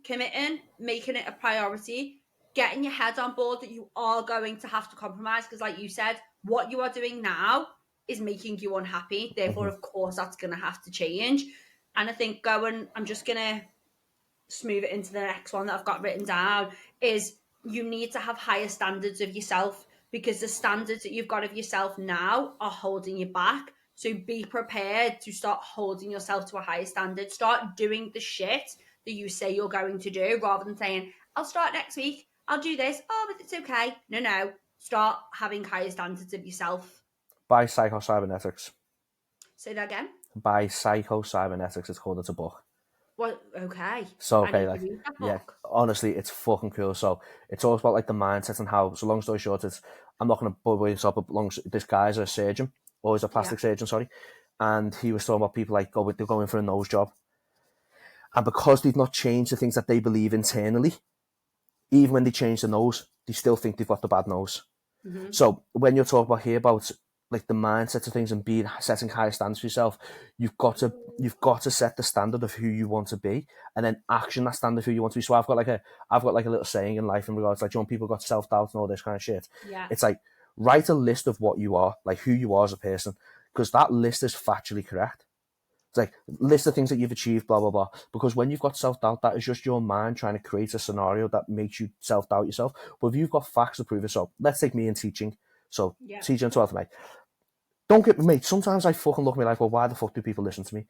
making it a priority, getting your head on board that you are going to have to compromise, because like you said, what you are doing now is making you unhappy. Therefore, of course, that's going to have to change. And I think I'm just going to smooth it into the next one that I've got written down, is you need to have higher standards of yourself, because the standards that you've got of yourself now are holding you back. So be prepared to start holding yourself to a higher standard. Start doing the shit that you say you're going to do, rather than saying, I'll start next week, I'll do this, oh, but it's okay. No. Start having higher standards of yourself. By Psycho-Cybernetics. Say that again. By Psycho-Cybernetics, it's called. It's a book. Well, okay. So, I okay, need like, to read that yeah, book. honestly, it's fucking cool. So, it talks about, like, the mindset and how, so long story short, I'm not going to bore this up, but this guy's a surgeon, or he's a plastic surgeon, sorry, and he was talking about people, like, they're going for a nose job, and because they've not changed the things that they believe internally, even when they change the nose, they still think they've got the bad nose. So when you're talking about here about like the mindset of things and setting higher standards for yourself, you've got to set the standard of who you want to be, and then action that standard of who you want to be. So I've got like a little saying in life in regards to, like, people got self-doubt and all this kind of shit. Yeah. It's like, write a list of what you are, like who you are as a person, because that list is factually correct. It's like, list of things that you've achieved, blah, blah, blah. Because when you've got self-doubt, that is just your mind trying to create a scenario that makes you self-doubt yourself. But if you've got facts to prove it, so let's take me in teaching. So, teaching and 12th, mate. Don't get me, mate. Sometimes I fucking look at me like, well, why the fuck do people listen to me?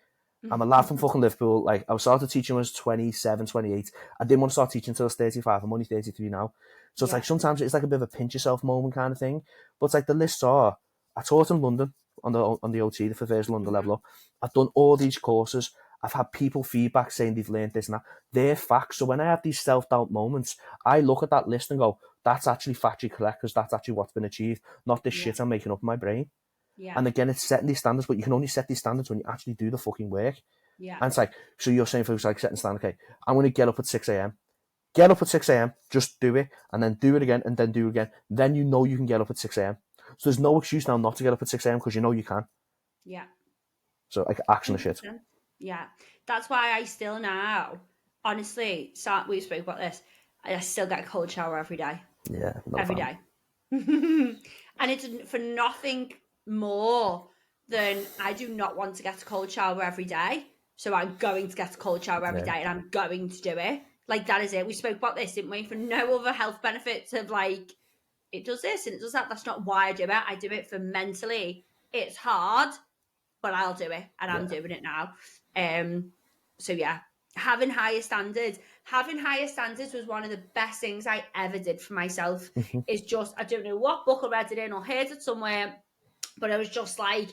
I'm a lad from fucking Liverpool. Like, I started teaching when I was 27, 28. I didn't want to start teaching until I was 35. I'm only 33 now. So it's like, sometimes it's like a bit of a pinch yourself moment kind of thing. But it's like, the lists are, I taught in London on the OT, the first London level up. I've done all these courses. I've had people feedback saying they've learned this and that. They're facts. So when I have these self-doubt moments, I look at that list and go, that's actually factually correct, because that's actually what's been achieved, not this shit I'm making up in my brain. Yeah. And again, it's setting these standards, but you can only set these standards when you actually do the fucking work. Yeah. And it's like, so you're saying, for like, setting standard, okay, I'm going to get up at 6 a.m. Get up at 6 a.m., just do it, and then do it again, and then do it again. Then you know you can get up at 6 a.m. So there's no excuse now not to get up at 6 a.m. because you know you can. Yeah. So, like, action the shit. Yeah. That's why I still now, honestly, we spoke about this, I still get a cold shower every day. Yeah. Every day. And it's for nothing more than I do not want to get a cold shower every day. So I'm going to get a cold shower every day, and I'm going to do it. Like, that is it. We spoke about this, didn't we? For no other health benefits of, like, it does this and it does that. That's not why I do it. I do it for mentally. It's hard, but I'll do it, and I'm doing it now. So yeah, having higher standards was one of the best things I ever did for myself. Is just, I don't know what book I read it in or heard it somewhere, but I was just like,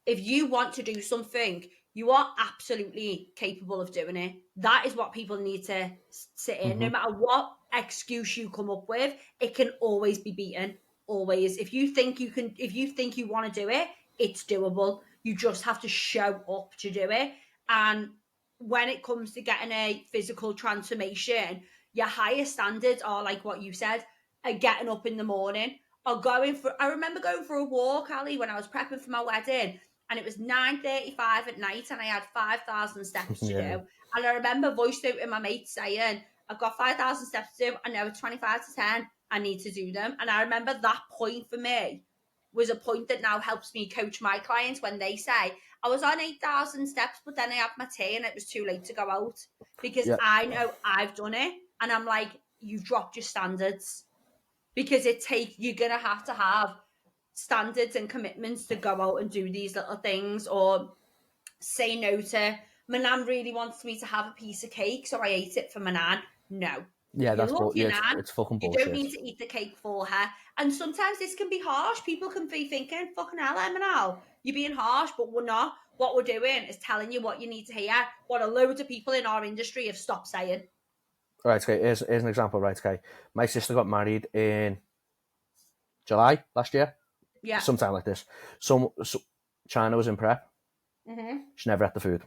if you want to do something, you are absolutely capable of doing it. That is what people need to sit in. No matter what excuse you come up with, it can always be beaten. Always. If you think you want to do it, it's doable. You just have to show up to do it. And when it comes to getting a physical transformation, your higher standards are, like what you said, are getting up in the morning, or I remember going for a walk, Ali, when I was prepping for my wedding, and it was 9:35 at night, and I had 5,000 steps to do. And I remember voice out in my mate saying, I've got 5,000 steps to do, and now it's 25 to 10, I need to do them. And I remember that point for me was a point that now helps me coach my clients when they say, I was on 8,000 steps, but then I had my tea and it was too late to go out, because I know I've done it. And I'm like, you've dropped your standards, because you're going to have standards and commitments to go out and do these little things, or say no to, my nan really wants me to have a piece of cake, so I ate it for my nan. No. Yeah, You love your nan. it's fucking You bullshit. don't need to eat the cake for her. And sometimes this can be harsh. People can be thinking, fucking hell, Emma, you're being harsh, but we're not. What we're doing is telling you what you need to hear, what a load of people in our industry have stopped saying. Right, okay, here's an example, right, okay. My sister got married in July last year. Yeah. Sometime like this. So China was in prep. She never ate the food.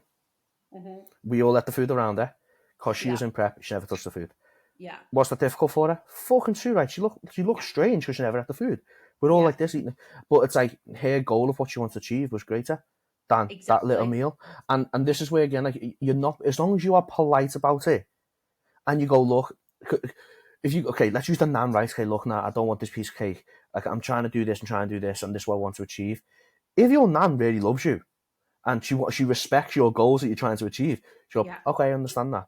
We all ate the food around her. Because she was in prep, she never touched the food. Yeah. Was that difficult for her? Fucking true, right? She looked strange because she never ate the food. We're all like this eating, but it's like her goal of what she wants to achieve was greater than that little meal. And this is where again, like you're not, as long as you are polite about it, and you go, look, if you let's use the nan, right? Okay, look, now I don't want this piece of cake. Like I'm trying to do this and trying to do this, and this is what I want to achieve. If your nan really loves you, and she respects your goals that you're trying to achieve, she'll okay, I understand that.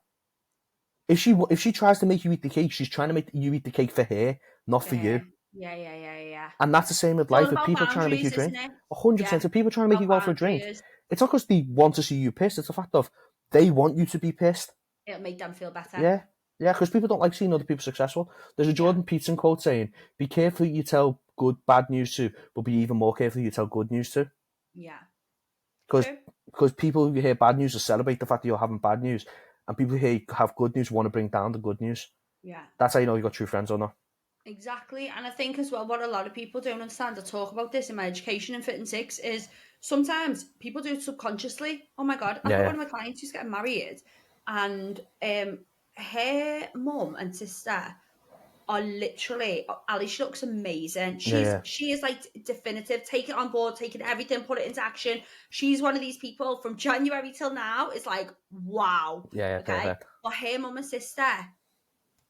If she tries to make you eat the cake, she's trying to make you eat the cake for her, not for you. Yeah. And that's the same with life. If people trying to make you drink, 100%. If people trying to make you go out for a drink, it's not because they want to see you pissed. It's the fact of they want you to be pissed. It'll make them feel better. Yeah, because people don't like seeing other people successful. There's a Jordan Peterson quote saying, "Be careful who you tell bad news to, but be even more careful who you tell good news to." Yeah. Because people who hear bad news will celebrate the fact that you're having bad news, and people who have good news want to bring down the good news. Yeah. That's how you know you got true friends or not. Exactly. And I think as well, what a lot of people don't understand, I talk about this in my education in Fit and Six, is sometimes people do it subconsciously. Oh my God. I've got one of my clients who's getting married, and her mum and sister are literally, Ali, she looks amazing. She is like definitive, take it on board, taking everything, put it into action. She's one of these people from January till now. It's like, wow. Okay. Perfect. But her mum and sister,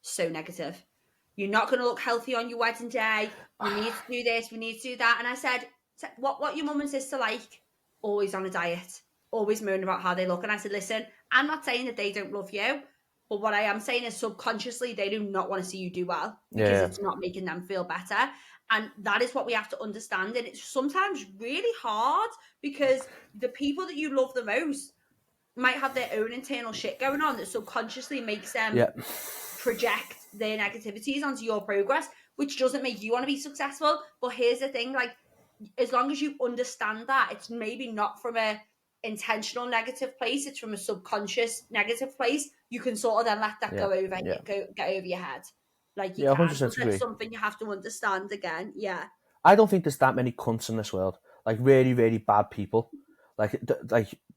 so negative. You're not going to look healthy on your wedding day. We need to do this. We need to do that. And I said, what your mum and sister like? Always on a diet. Always moaning about how they look. And I said, listen, I'm not saying that they don't love you. But what I am saying is subconsciously, they do not want to see you do well because it's not making them feel better. And that is what we have to understand. And it's sometimes really hard because the people that you love the most might have their own internal shit going on that subconsciously makes them project their negativities onto your progress, which doesn't make you want to be successful. But here's the thing, like, as long as you understand that it's maybe not from a intentional negative place, it's from a subconscious negative place, you can sort of then let that go over get over your head. Like you can. That's something you have to understand again. I don't think there's that many cunts in this world, like really, really bad people. Like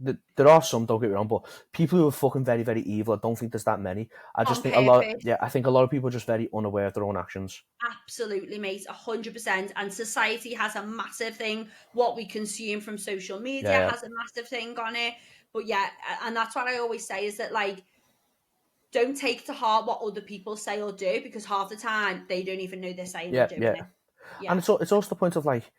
there are some, don't get me wrong, but people who are fucking very, very evil, I don't think there's that many. I just think I think a lot of people are just very unaware of their own actions. Absolutely, mate, 100%. And society has a massive thing. What we consume from social media has a massive thing on it. But and that's what I always say is that, like, don't take to heart what other people say or do, because half the time they don't even know they're saying or doing it. And it's also the point of like,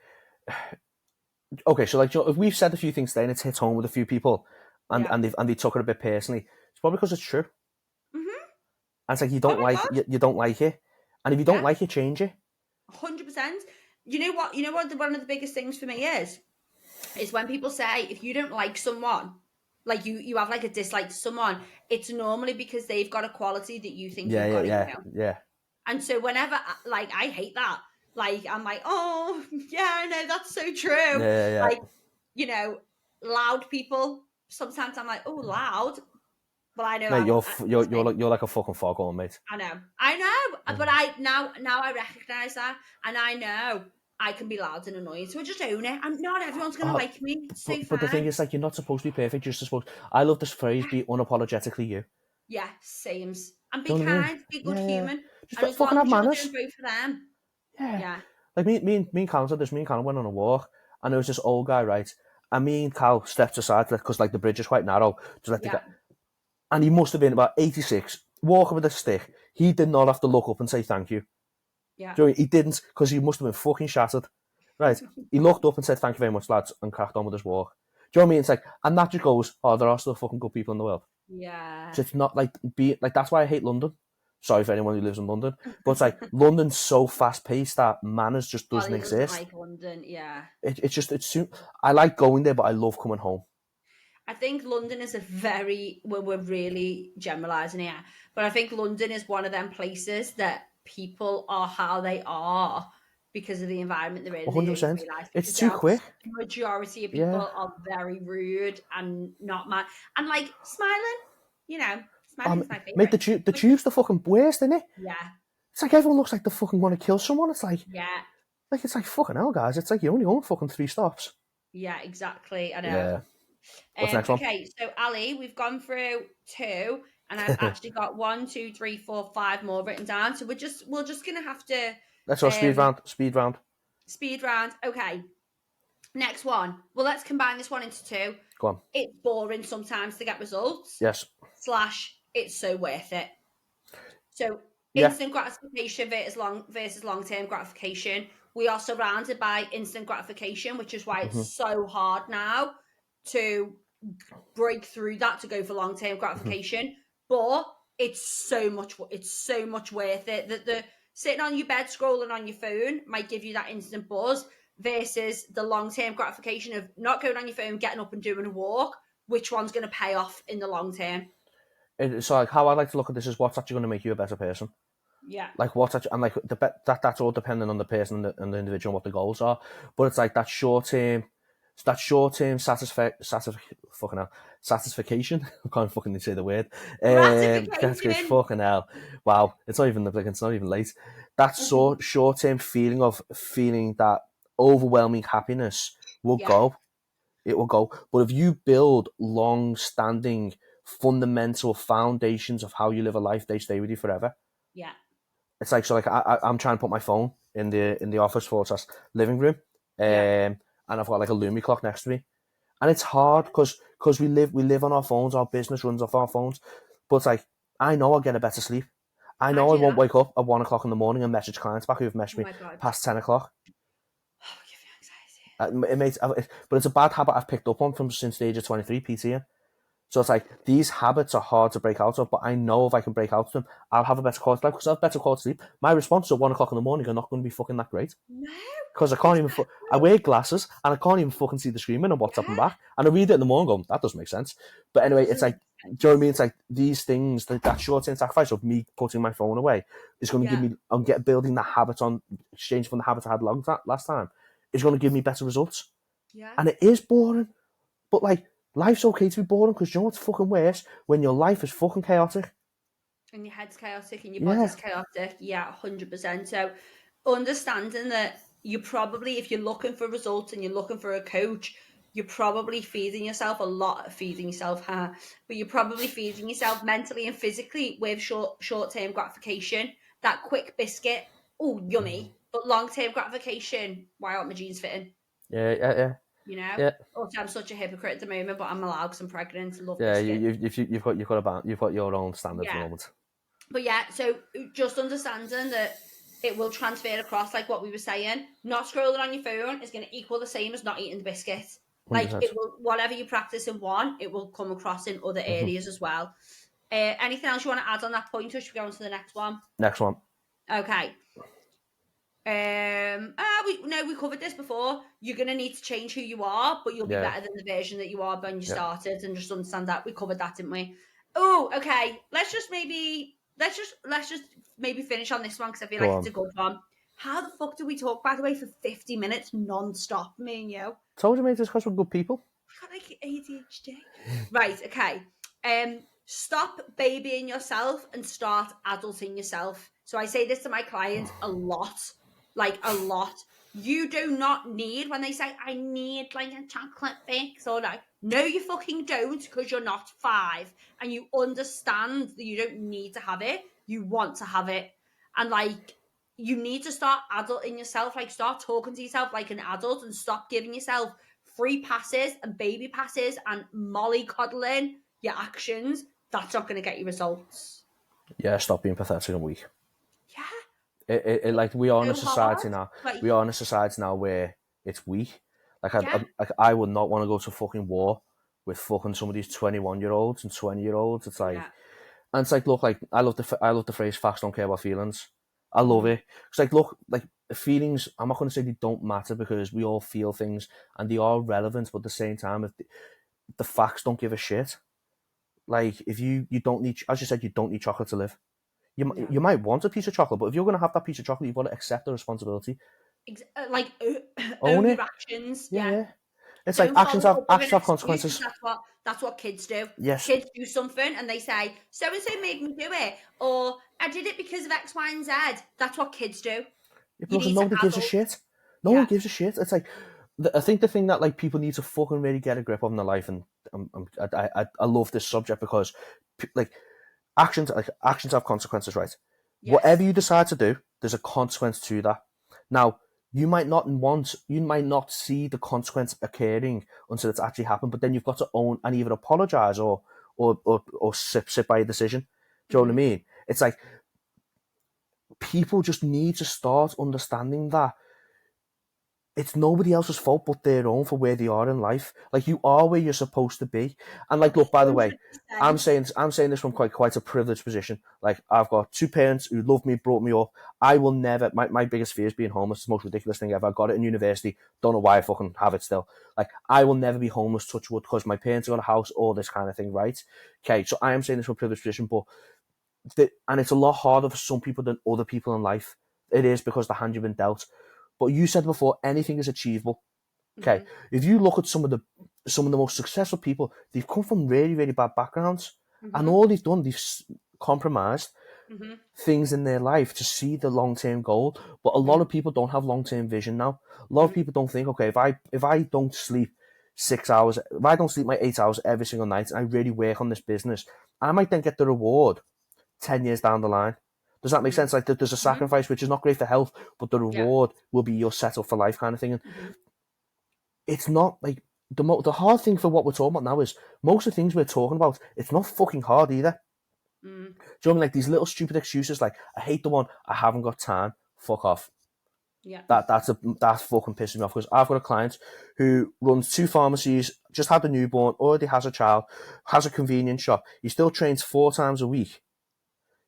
okay, so like if we've said a few things today and it's hit home with a few people, and they took it a bit personally, it's probably because it's true. Mm-hmm. And it's like you don't you don't like it, and if you don't like it, change it. 100%. You know what? One of the biggest things for me is when people say if you don't like someone, like you have like a dislike to someone, it's normally because they've got a quality that you think you've got in you. Yeah. And so whenever, like, I hate that. Like, I'm like, oh, yeah, I know, that's so true. Yeah. Like, you know, loud people, sometimes I'm like, oh, loud. But I know... Mate, you're like a fucking foghorn, mate. I know. But now I recognise that. And I know I can be loud and annoying. So I just own it. And not everyone's going to like me. It's so fine. But the thing is, like, you're not supposed to be perfect. You're just supposed... I love this phrase, be unapologetically you. Yeah, same. And be kind, be a good human. Just and fucking have manners. Doing both for them. Yeah. Like me and Cal said this. Me and Cal went on a walk, and there was this old guy, right? And me and Cal stepped aside because like the bridge is quite narrow. Just let the guy, and he must have been about 86, walking with a stick. He did not have to look up and say thank you. Yeah. Do you know, he didn't, because he must have been fucking shattered. Right? He looked up and said thank you very much, lads, and cracked on with his walk. Do you know what I mean? It's like, and that just goes, oh, there are still fucking good people in the world. Yeah. So it's not like that's why I hate London. Sorry for anyone who lives in London, but it's like London's so fast paced that manners just doesn't exist. Like London, yeah. I like going there, but I love coming home. I think London is we're really generalising here, but I think London is one of them places that people are how they are because of the environment they're in. 100%. It's too quick. The majority of people are very rude and not mad. And like smiling, you know. Smiling's my favourite. Mate, the tube's the fucking worst, isn't it? Yeah. It's like everyone looks like they fucking want to kill someone. It's like, like it's like fucking hell, guys. It's like you're only going fucking 3 stops. Yeah, exactly. I know. Yeah. What's next one? Okay, so Ali, we've gone through 2, and I've actually got 1, 2, 3, 4, 5 more written down. So we're just gonna have to. Let's go speed round. Speed round. Okay. Next one. Well, let's combine this one into two. Go on. It's boring sometimes to get results. Yes. / it's so worth it. So Yeah. instant gratification versus long-term gratification. We are surrounded by instant gratification, which is why it's so hard now to break through that to go for long-term gratification. But it's so much worth it. That the sitting on your bed scrolling on your phone might give you that instant buzz versus the long-term gratification of not going on your phone, getting up and doing a walk. Which one's going to pay off in the long term? So like how I like to look at this is what's actually going to make you a better person. Yeah. Like what's actually, and like that's all depending on the person and the individual and what the goals are. But it's like that short term satisfaction. I can't fucking say the word. Gratification. Fucking hell. Wow. It's not even late. That short term feeling of feeling that overwhelming happiness will go. It will go. But if you build long standing fundamental foundations of how you live a life, they stay with you forever. Yeah. It's like, so like I'm trying to put my phone in the office for living room, and I've got like a Lumi clock next to me, and it's hard because we live on our phones, our business runs off our phones, but it's like I know I'll get a better sleep. I know I won't wake up at 1 o'clock in the morning and message clients back who've messaged me past 10 o'clock. Oh, give you anxiety. But it's a bad habit I've picked up on from since the age of 23 PTing. So it's like these habits are hard to break out of, but I know if I can break out of them, I'll have a better quality life because I have better quality sleep. My responses at 1 o'clock in the morning are not going to be fucking that great. No. Because I can't even. I wear glasses and I can't even fucking see the screen and WhatsApp back. And I read it in the morning going, that doesn't make sense. But anyway, it's like, do you know what I mean? It's like these things, that short-term sacrifice of me putting my phone away is going to give me, I'm building that habit on exchange from the habit I had last time. It's going to give me better results. Yeah. And it is boring. But like, life's okay to be boring because you know what's fucking worse? When your life is fucking chaotic. And your head's chaotic and your body's chaotic. Yeah, 100%. So understanding that you probably, if you're looking for results and you're looking for a coach, you're probably feeding yourself but you're probably feeding yourself mentally and physically with short-term gratification. That quick biscuit, oh, yummy. But long-term gratification, why aren't my jeans fitting? Yeah. You know? Yeah. Also, I'm such a hypocrite at the moment, but I'm allowed because I'm pregnant and love biscuits. You've got your own standards at the moment. But yeah, so just understanding that it will transfer across, like what we were saying. Not scrolling on your phone is going to equal the same as not eating the biscuit. 100%. Like it will, whatever you practice in one, it will come across in other areas as well. Anything else you want to add on that point, or should we go on to the next one? Next one. Okay. We covered this before. You're going to need to change who you are, but you'll be better than the version that you are when you started, and just understand that. We covered that, didn't we? Oh, okay. Let's just maybe finish on this one because I feel like it's a good one. How the fuck do we talk, by the way, for 50 minutes non-stop, me and you? Told you, mate, it's because we're good people. I've got like ADHD. Right, okay. Stop babying yourself and start adulting yourself. So I say this to my clients a lot. Like a lot. You do not need, when they say, I need like a chocolate fix or like, no, you fucking don't, because you're not 5 and you understand that you don't need to have it. You want to have it. And like, you need to start adulting yourself, like start talking to yourself like an adult and stop giving yourself free passes and baby passes and mollycoddling your actions. That's not going to get you results. Yeah, stop being pathetic and weak. Yeah. Like we are in a society now. We are in a society now where it's weak. Like I would not want to go to fucking war with fucking some of these 21-year-olds and 20-year-olds. It's like, and it's like, look, like I love the phrase "facts don't care about feelings." I love it. It's like, look, like feelings. I'm not going to say they don't matter because we all feel things and they are relevant, but at the same time, if the facts don't give a shit. Like if you don't need, as you said, you don't need chocolate to live. You might want a piece of chocolate, but if you're going to have that piece of chocolate, you've got to accept the responsibility. Like own your actions. Yeah. It's don't like actions have consequences. That's what kids do. Yes. Kids do something and they say, so and so made me do it, or I did it because of X, Y, and Z. That's what kids do. Nobody gives a shit. No one gives a shit. It's like, I think the thing that like people need to fucking really get a grip of in their life, and I love this subject because like actions have consequences, right? Yes. Whatever you decide to do, there's a consequence to that. Now, you might not see the consequence occurring until it's actually happened, but then you've got to own and either apologize or sit by a decision. Do you know what I mean? It's like people just need to start understanding that it's nobody else's fault but their own for where they are in life. Like, you are where you're supposed to be. And like, look, by the way, 100%. I'm saying this from quite a privileged position. Like, I've got two parents who loved me, brought me up. I will never, my biggest fear is being homeless. It's the most ridiculous thing ever. I got it in university. Don't know why I fucking have it still. Like, I will never be homeless, touch wood, because my parents got a house, all this kind of thing, right? Okay, so I am saying this from a privileged position, but and it's a lot harder for some people than other people in life. It is, because the hand you've been dealt. But you said before, anything is achievable. Okay, if you look at some of the most successful people, they've come from really, really bad backgrounds, and all they've done, they've compromised things in their life to see the long-term goal. But a lot of people don't have long-term vision now. A lot of people don't think, okay, if I don't sleep 6 hours, if I don't sleep my 8 hours every single night, and I really work on this business, I might then get the reward 10 years down the line. Does that make sense? Like, there's a sacrifice which is not great for health, but the reward will be your settle for life kind of thing. And it's not like the hard thing for what we're talking about now is most of the things we're talking about, it's not fucking hard either. Do you know what I mean? Like, these little stupid excuses, like, I hate the one, I haven't got time, fuck off. Yeah. That fucking pisses me off, because I've got a client who runs 2 pharmacies, just had a newborn, already has a child, has a convenience shop. He still trains 4 times a week.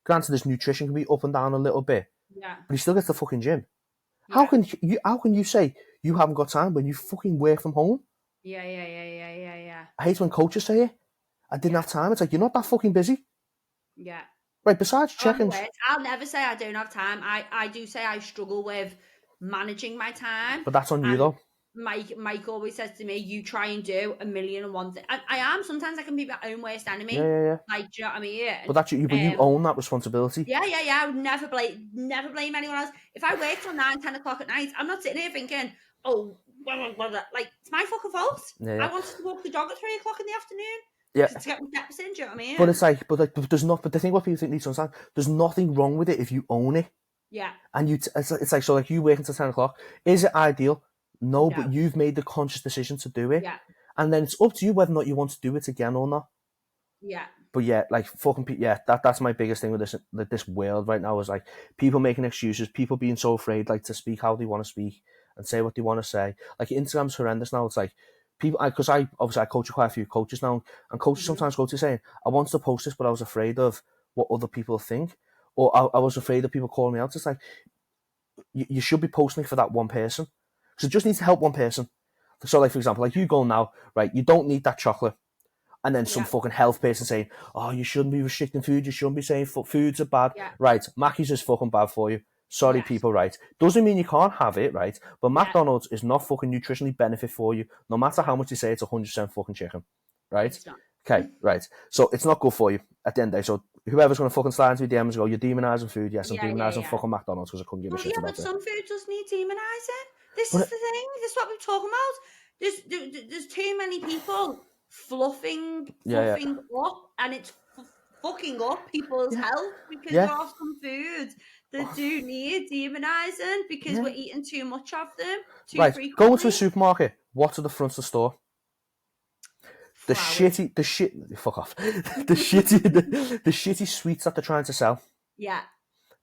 Granted, his nutrition can be up and down a little bit, but he still gets the fucking gym. How can you say you haven't got time when you fucking work from home? Yeah. I hate when coaches say it. I didn't have time. It's like, you're not that fucking busy. Yeah. Right, besides checking. I'll never say I don't have time. I do say I struggle with managing my time. But that's on you, though. Mike always says to me, you try and do a million and one things. I am. Sometimes I can be my own worst enemy. Yeah. Like, do you know what I mean? But that's you. But you own that responsibility. Yeah. I would never blame anyone else. If I work till 9, 10 o'clock at night, I'm not sitting here thinking, oh, like, it's my fucking fault. Yeah. I wanted to walk the dog at 3 o'clock in the afternoon. Yeah. To get my steps in, do you know what I mean? But it's like, but there's not. But the thing what people think needs to understand, there's nothing wrong with it if you own it. Yeah. And it's like, so like, you work until 10 o'clock. Is it ideal? No, but you've made the conscious decision to do it. Yeah. And then it's up to you whether or not you want to do it again or not. Yeah. But yeah, like, fucking, that's my biggest thing with this world right now, is like, people making excuses, people being so afraid, like, to speak how they want to speak and say what they want to say. Like, Instagram's horrendous now. It's like, people, because I coach quite a few coaches now, and coaches sometimes go to saying, I wanted to post this, but I was afraid of what other people think, or I was afraid of people calling me out. It's like, you should be posting for that one person. So it just needs to help one person. So, like, for example, like, you go now, right, you don't need that chocolate. And then some fucking health person saying, oh, you shouldn't be restricting food, you shouldn't be saying foods are bad. Yeah. Right, Mackey's is fucking bad for you. Sorry, people, right? Doesn't mean you can't have it, right? But McDonald's is not fucking nutritionally benefit for you, no matter how much you say it's 100% fucking chicken, right? Okay, right. So it's not good for you at the end of the day. So whoever's going to fucking slide into the DMs and go, you're demonising food, yes, I'm demonising fucking McDonald's because I couldn't give a shit about it. But some food does need demonising. This is the thing. This is what we're talking about. There's too many people fluffing up, and it's fucking up people's health because there are some foods that do need demonising because we're eating too much of them too frequently. Go into a supermarket. What's at the front of the store? The shitty sweets that they're trying to sell. Yeah.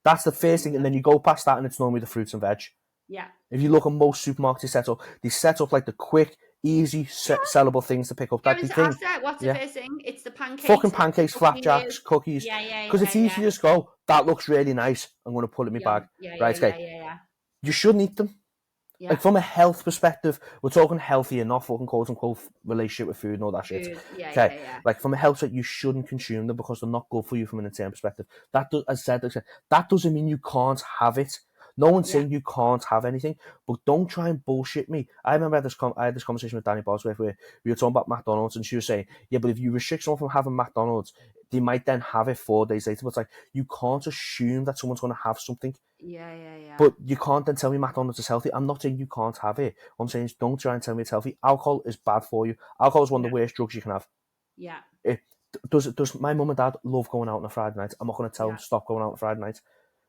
That's the first thing, and then you go past that, and it's normally the fruits and veg. Yeah. If you look at most supermarkets, they set up like the quick, easy, sellable things to pick up. What's the first thing? It's the pancakes. Fucking pancakes, flapjacks, cookies. Because it's easy to just go, that looks really nice, I'm going to put it in my bag. You shouldn't eat them. Yeah. Like, from a health perspective, we're talking healthier, not fucking quote unquote relationship with food and all that shit. Like, from a health side, you shouldn't consume them because they're not good for you from an internal perspective. That doesn't mean you can't have it. No one's saying you can't have anything, but don't try and bullshit me. I remember I had this conversation with Danny Bosworth where we were talking about McDonald's, and she was saying, yeah, but if you restrict someone from having McDonald's, they might then have it 4 days later. But it's like, you can't assume that someone's going to have something. But you can't then tell me McDonald's is healthy. I'm not saying you can't have it. What I'm saying is, don't try and tell me it's healthy. Alcohol is bad for you. Alcohol is one of the worst drugs you can have. Does my mum and dad love going out on a Friday night? I'm not going to tell them stop going out on a Friday night.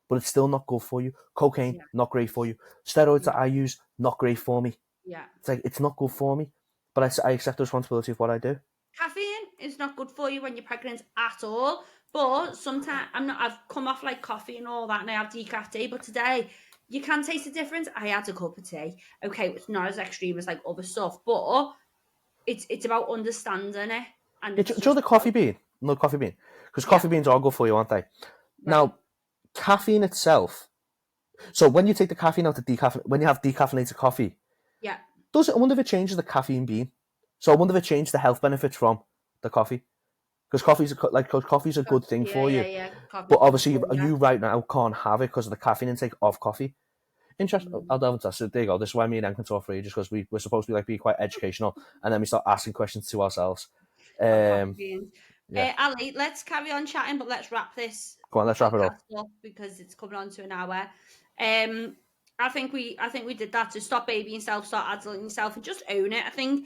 but it's still not good for you. Cocaine, not great for you. Steroids that I use, not great for me. Yeah. It's like, it's not good for me, but I accept the responsibility of what I do. Caffeine is not good for you when you're pregnant at all. But sometimes I've come off like coffee and all that, and I have decaf tea. But today, you can taste the difference. I had a cup of tea. Okay, it's not as extreme as like other stuff, but it's about understanding it. And Yeah, it's do you know the coffee bean? No, coffee bean. Because coffee beans are good for you, aren't they? Right. Now, caffeine itself. So when you take the caffeine out of when you have decaffeinated coffee, yeah, I wonder if it changes the caffeine bean. So I wonder if it changes the health benefits from the coffee. Because coffee's a good thing for you. Yeah. But obviously, you right now can't have it because of the caffeine intake of coffee. Interesting. I'll delve into that. So there you go. This is why me and Anne can talk for you, just because we're supposed to be quite educational, and then we start asking questions to ourselves. Ali, let's carry on chatting, but let's wrap this. Go on, let's wrap it up because it's coming on to an hour. I think we did that to stop babying yourself, start adulting yourself, and just own it. I think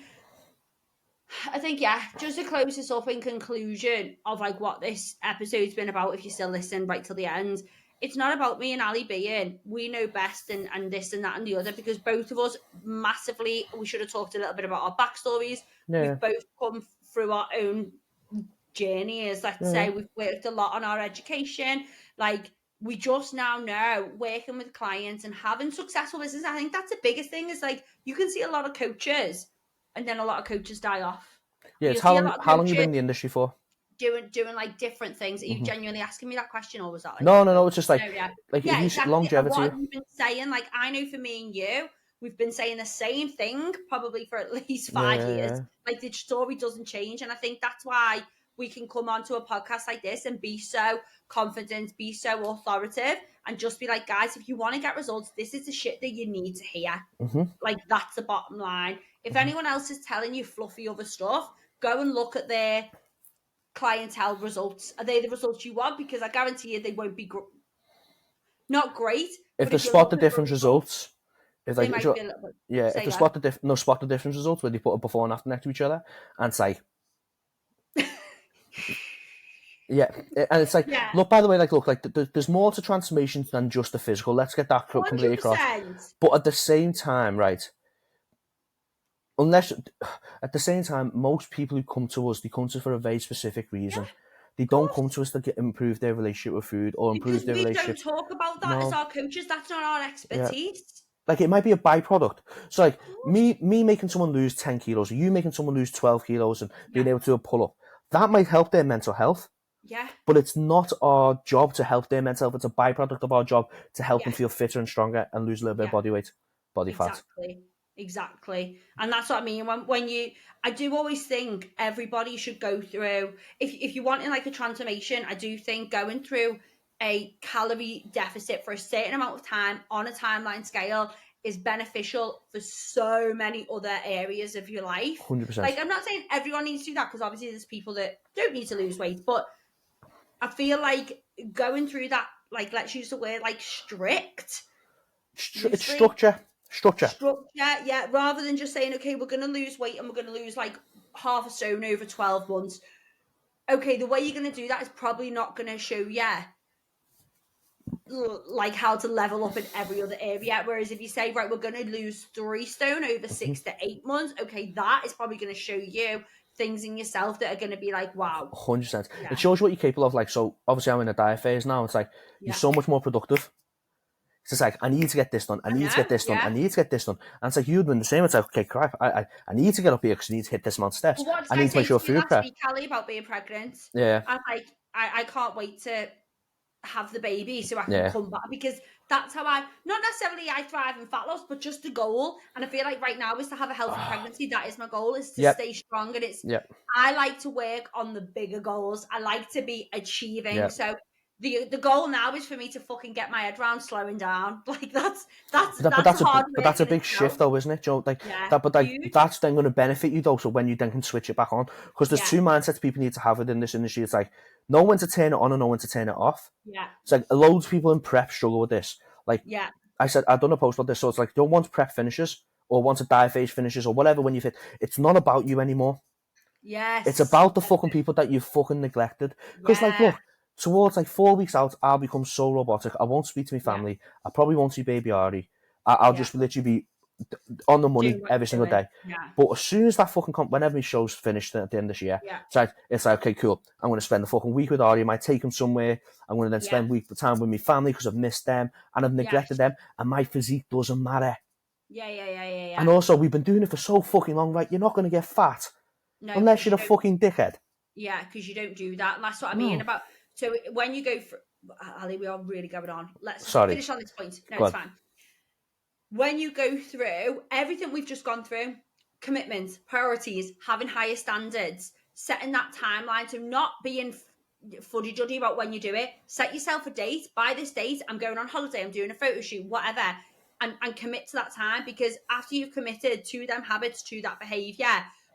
just to close this up in conclusion of like what this episode's been about, if you're still listening right till the end, it's not about me and Ali being we know best and this and that and the other, because both of us massively, we should have talked a little bit about our backstories. We've both come through our own journeys, let's say. We've worked a lot on our education, like we just now know working with clients and having successful business. I think that's the biggest thing, is like you can see a lot of coaches and then a lot of coaches die off. Yeah, it's how long you been in the industry for? Doing like different things. Are you genuinely asking me that question, or was that like no, it's just like exactly. longevity. What have you been saying? Like, I know for me and you, we've been saying the same thing probably for at least 5 years. Like, the story doesn't change, and I think that's why we can come onto a podcast like this and be so confident, be so authoritative, and just be like, guys, if you want to get results, this is the shit that you need to hear. Like, that's the bottom line. If anyone else is telling you fluffy other stuff, go and look at their clientele results. Are they the results you want? Because I guarantee you they won't be not great. If they spot the different results, if they might be a little bit, if they spot the different results where they put a before and after next to each other and say, and it's like, look, by the way, there's more to transformation than just the physical. Let's get that completely across. But at the same time, right, at the same time, most people who come to us, they come to us for a very specific reason. They don't come to us to improve their relationship with food or improve their relationship. We don't talk about that as our coaches. That's not our expertise. Like, it might be a byproduct. So like me making someone lose 10 kilos, or you making someone lose 12 kilos and being able to do a pull-up, that might help their mental health. Yeah. But it's not our job to help their mental health. It's a byproduct of our job to help them feel fitter and stronger and lose a little bit of body weight, fat. Exactly. And that's what I mean. I do always think everybody should go through, if you're wanting like a transformation, I do think going through a calorie deficit for a certain amount of time on a timeline scale is beneficial for so many other areas of your life. 100%. Like, I'm not saying everyone needs to do that, because obviously there's people that don't need to lose weight, but I feel like going through that, like, let's use the word like strict. It's structure. Yeah. Rather than just saying, okay, we're going to lose weight and we're going to lose like half a stone over 12 months. Okay, the way you're going to do that is probably not going to show you like how to level up in every other area. Whereas if you say, right, we're going to lose 3 stone over 6 to 8 months, okay, that is probably going to show you things in yourself that are going to be like, wow. 100%. It shows you what you're capable of. Like, so obviously I'm in a diet phase now. It's like, you're so much more productive. It's just like, I need to get this done. I need to get this done. I need to get this done. And it's like, you're doing the same. It's like, okay, crap. I need to get up here because I need to hit this amount of steps. I need to make sure food prep. Callie, about being pregnant. Yeah. I'm like, I can't wait to have the baby so I can come back, because that's how not necessarily I thrive in fat loss, but just the goal. And I feel like right now is to have a healthy pregnancy. That is my goal, is to stay strong. And it's, I like to work on the bigger goals. I like to be achieving. So the goal now is for me to fucking get my head around slowing down. Like, that's a big shift though, isn't it, Joe? Like that's then going to benefit you though. So when you then can switch it back on, because there's 2 mindsets people need to have within this industry. It's like, know when to turn it on and know when to turn it off. Yeah. It's like loads of people in prep struggle with this. Like, I said, I've done a post about this. So it's like, once prep finishes or once a diet phase finishes or whatever, when you've hit, it's not about you anymore. Yes. It's about the fucking people that you've fucking neglected. Because like, look, towards like 4 weeks out, I'll become so robotic. I won't speak to my family. I probably won't see baby Ari. I'll just literally be on the money every single day. Yeah. But as soon as that fucking whenever my show's finished at the end of this year, it's like, okay, cool. I'm going to spend the fucking week with Ari. I might take him somewhere. I'm going to then spend week the time with my family because I've missed them and I've neglected them. And my physique doesn't matter. Yeah. And also, we've been doing it for so fucking long, right? You're not going to get fat unless you're a fucking dickhead. Yeah, because you don't do that. And that's what I mean about. So when you go for Ali, we are really going on. Let's finish on this point. No, it's fine. When you go through everything we've just gone through, commitments, priorities, having higher standards, setting that timeline, so not being fuddy-duddy about when you do it. Set yourself a date. By this date, I'm going on holiday, I'm doing a photo shoot, whatever, and commit to that time, because after you've committed to them habits, to that behavior,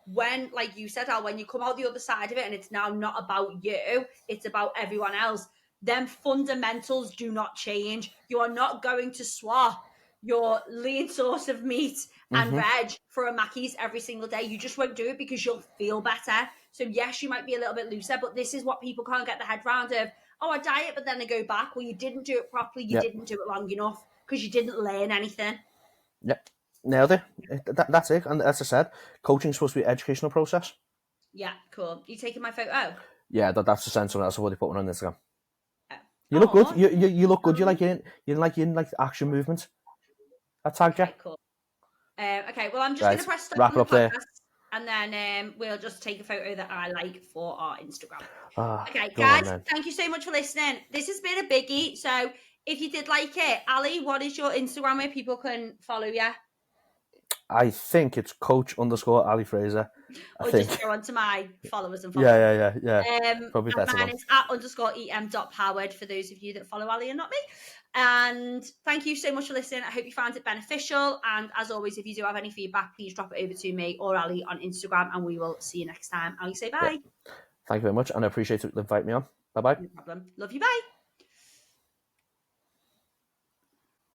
when, like you said, Al, when you come out the other side of it and it's now not about you, it's about everyone else, then fundamentals do not change. You are not going to swap your lean source of meat and veg for a Mackey's every single day. You just won't do it because you'll feel better. So yes, you might be a little bit looser, but this is what people can't get their head around of, oh, I diet, but then I go back. Well, you didn't do it properly. You didn't do it long enough because you didn't learn anything. Yep. Nailed it. That's it. And as I said, coaching is supposed to be an educational process. Yeah, cool. You taking my photo? Yeah, that's the sense of it. I've already put one on Instagram. You look good. You look good. You like action movement. I tagged you. Cool. Okay, well, I'm just going to press stop on the podcast, and then we'll just take a photo that I like for our Instagram. Okay, guys, thank you so much for listening. This has been a biggie. So if you did like it, Ali, what is your Instagram where people can follow you? I think it's Coach_Ali Fraser. Or just go on to my followers and follow. Yeah. Probably better. Mine is @_em.powered for those of you that follow Ali and not me. And thank you so much for listening. I hope you found it beneficial. And as always, if you do have any feedback, please drop it over to me or Ali on Instagram, and we will see you next time. Ali, say bye. Thank you very much, and I appreciate you inviting me on. Bye-bye. No problem. Love you. Bye.